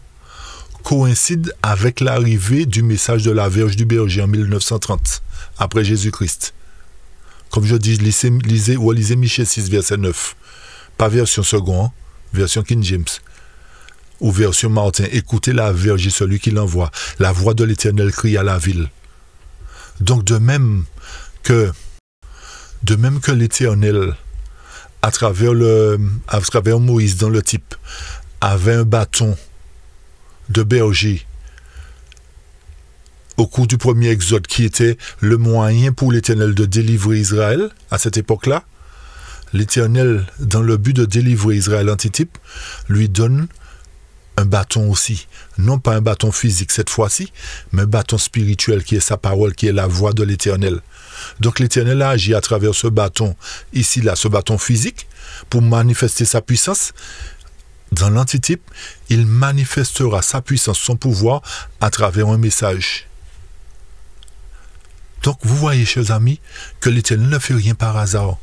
coïncide avec l'arrivée du message de la Vierge du Berger en 1930 après Jésus-Christ. Comme je dis, lisez Michée 6, verset 9. Pas version seconde, version King James. Ou version Martin. Écoutez la Vierge et celui qui l'envoie. La voix de l'Éternel crie à la ville. Donc de même que l'Éternel, à travers Moïse dans le type, avait un bâton de berger au cours du premier exode qui était le moyen pour l'Éternel de délivrer Israël à cette époque-là, l'Éternel, dans le but de délivrer Israël antitype, lui donne un bâton aussi. Non pas un bâton physique cette fois-ci, mais un bâton spirituel qui est sa parole, qui est la voix de l'Éternel. Donc l'Éternel a agi à travers ce bâton, ici, là, ce bâton physique, pour manifester sa puissance. Dans l'antitype, il manifestera sa puissance, son pouvoir, à travers un message. Donc vous voyez, chers amis, que l'Éternel ne fait rien par hasard.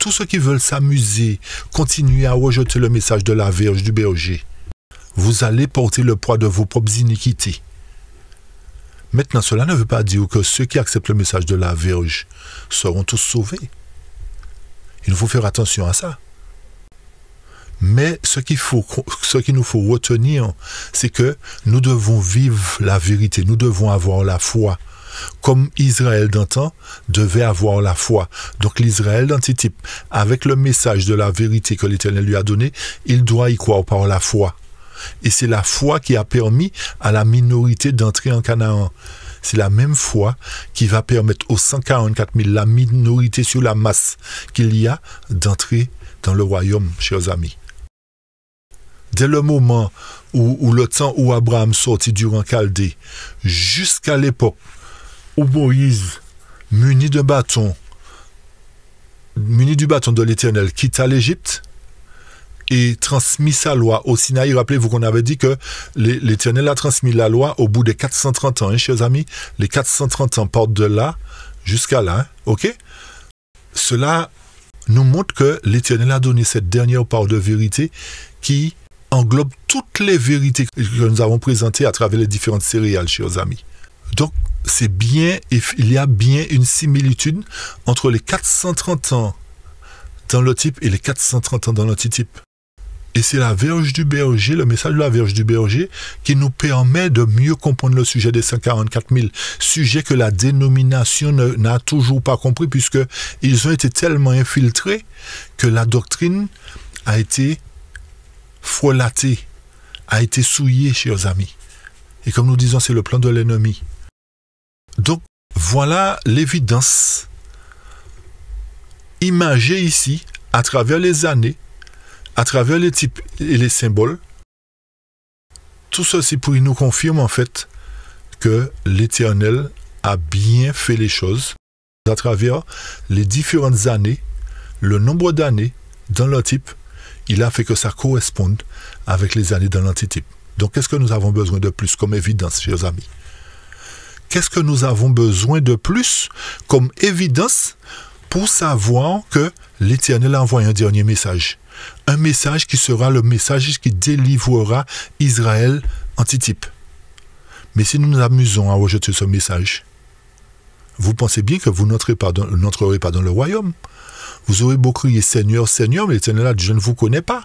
tous ceux qui veulent s'amuser, continuer à rejeter le message de la Vierge du berger, vous allez porter le poids de vos propres iniquités. Maintenant, cela ne veut pas dire que ceux qui acceptent le message de la Vierge seront tous sauvés. Il faut faire attention à ça. Mais ce qu'il nous faut retenir, c'est que nous devons vivre la vérité, nous devons avoir la foi. Comme Israël d'antan devait avoir la foi. Donc l'Israël d'antitype, avec le message de la vérité que l'Éternel lui a donné, il doit y croire par la foi. Et c'est la foi qui a permis à la minorité d'entrer en Canaan. C'est la même foi qui va permettre aux 144 000, la minorité sur la masse qu'il y a, d'entrer dans le royaume, chers amis. Dès le moment où le temps où Abraham sortit durant Chaldée, jusqu'à l'époque où Moïse, muni du bâton de l'Éternel, quitta l'Égypte et transmit sa loi au Sinaï. Rappelez-vous qu'on avait dit que l'Éternel a transmis la loi au bout des 430 ans, hein, chers amis. Les 430 ans partent de là jusqu'à là, hein, ok? Cela nous montre que l'Éternel a donné cette dernière part de vérité qui englobe toutes les vérités que nous avons présentées à travers les différentes céréales, chers amis. Donc, c'est bien, il y a bien une similitude entre les 430 ans dans le type et les 430 ans dans l'antitype. Et c'est la Vierge du berger, le message de la Vierge du berger, qui nous permet de mieux comprendre le sujet des 144 000. Sujet que la dénomination n'a toujours pas compris, puisqu'ils ont été tellement infiltrés que la doctrine a été frelatée, a été souillée, chers amis. Et comme nous disons, c'est le plan de l'ennemi. Donc, voilà l'évidence imagée ici, à travers les années, à travers les types et les symboles. Tout ceci pour nous confirme en fait que l'Éternel a bien fait les choses à travers les différentes années, le nombre d'années dans le type, il a fait que ça corresponde avec les années dans l'antitype. Donc, qu'est-ce que nous avons besoin de plus comme évidence, chers amis? Qu'est-ce que nous avons besoin de plus comme évidence pour savoir que l'Éternel a envoyé un dernier message? Un message qui sera le message qui délivrera Israël antitype. Mais si nous nous amusons à rejeter ce message, vous pensez bien que vous n'entrerez pas dans le royaume. Vous aurez beau crier Seigneur, Seigneur, mais l'Éternel a dit, je ne vous connais pas.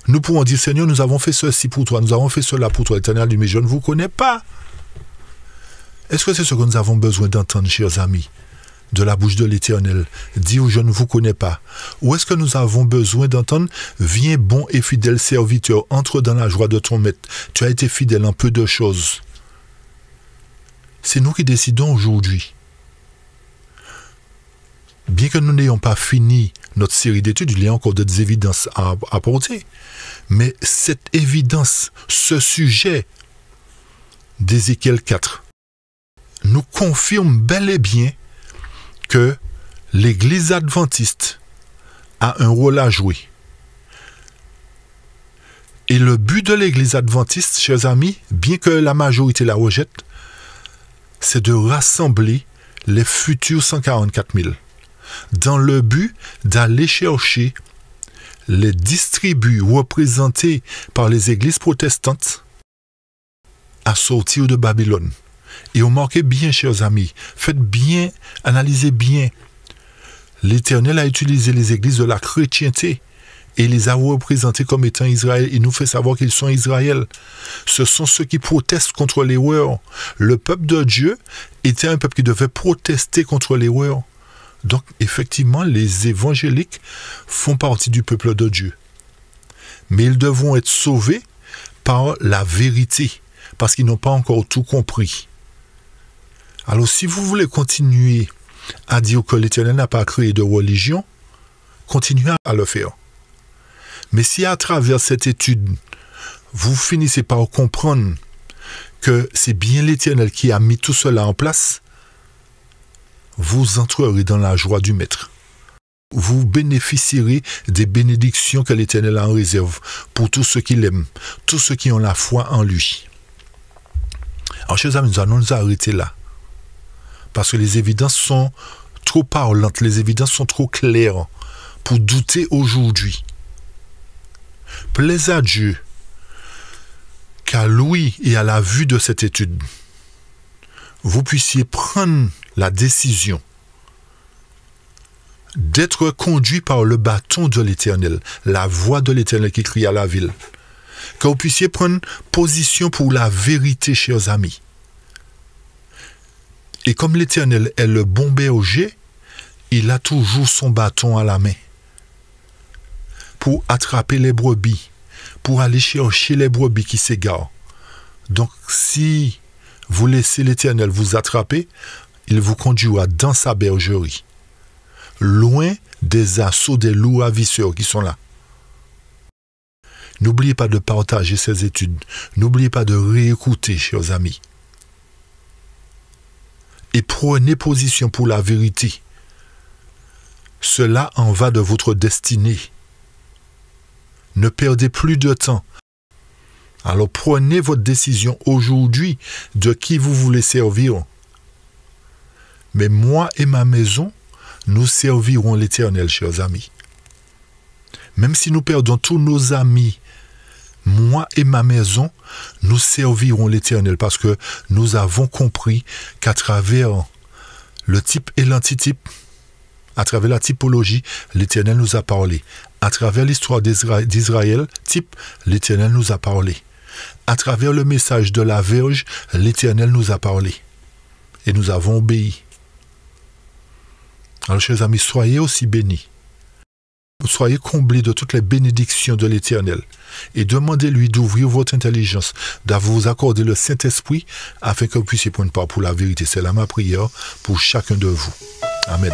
Nous pourrons dire, Seigneur, nous avons fait ceci pour toi, nous avons fait cela pour toi. L'Éternel a dit, mais je ne vous connais pas. Est-ce que c'est ce que nous avons besoin d'entendre, chers amis, de la bouche de l'Éternel, dire je ne vous connais pas? Ou est-ce que nous avons besoin d'entendre viens bon et fidèle serviteur, entre dans la joie de ton maître, tu as été fidèle en peu de choses? C'est nous qui décidons aujourd'hui. Bien que nous n'ayons pas fini notre série d'études, il y a encore des évidences à apporter. Mais cette évidence, ce sujet d'Ézéchiel 4, nous confirme bel et bien que l'Église adventiste a un rôle à jouer. Et le but de l'Église adventiste, chers amis, bien que la majorité la rejette, c'est de rassembler les futurs 144 000 dans le but d'aller chercher les distribus représentés par les églises protestantes à sortir de Babylone. Et remarquez bien, chers amis, faites bien, analysez bien. L'Éternel a utilisé les églises de la chrétienté et les a représentées comme étant Israël. Il nous fait savoir qu'ils sont Israël. Ce sont ceux qui protestent contre l'erreur. Le peuple de Dieu était un peuple qui devait protester contre l'erreur. Donc, effectivement, les évangéliques font partie du peuple de Dieu. Mais ils devront être sauvés par la vérité, parce qu'ils n'ont pas encore tout compris. Alors, si vous voulez continuer à dire que l'Éternel n'a pas créé de religion, continuez à le faire. Mais si à travers cette étude, vous finissez par comprendre que c'est bien l'Éternel qui a mis tout cela en place, vous entrerez dans la joie du Maître. Vous bénéficierez des bénédictions que l'Éternel a en réserve pour tous ceux qui l'aiment, tous ceux qui ont la foi en lui. Alors, chers amis, nous allons nous arrêter là. Parce que les évidences sont trop parlantes, les évidences sont trop claires pour douter aujourd'hui. Plaise à Dieu qu'à l'ouïe et à la vue de cette étude, vous puissiez prendre la décision d'être conduit par le bâton de l'Éternel, la voix de l'Éternel qui crie à la ville. Que vous puissiez prendre position pour la vérité, chers amis. Et comme l'Éternel est le bon berger, il a toujours son bâton à la main pour attraper les brebis, pour aller chercher les brebis qui s'égarent. Donc, si vous laissez l'Éternel vous attraper, il vous conduira dans sa bergerie, loin des assauts des loups ravisseurs qui sont là. N'oubliez pas de partager ces études. N'oubliez pas de réécouter, chers amis. Et prenez position pour la vérité. Cela en va de votre destinée. Ne perdez plus de temps. Alors prenez votre décision aujourd'hui de qui vous voulez servir. Mais moi et ma maison, nous servirons l'Éternel, chers amis. Même si nous perdons tous nos amis, moi et ma maison, nous servirons l'Éternel parce que nous avons compris qu'à travers le type et l'antitype, à travers la typologie, l'Éternel nous a parlé. À travers l'histoire d'Israël, type, l'Éternel nous a parlé. À travers le message de la Vierge, l'Éternel nous a parlé. Et nous avons obéi. Alors, chers amis, soyez aussi bénis. Soyez comblés de toutes les bénédictions de l'Éternel. Et demandez-lui d'ouvrir votre intelligence, de vous accorder le Saint-Esprit, afin que vous puissiez prendre part pour la vérité. C'est là ma prière pour chacun de vous. Amen.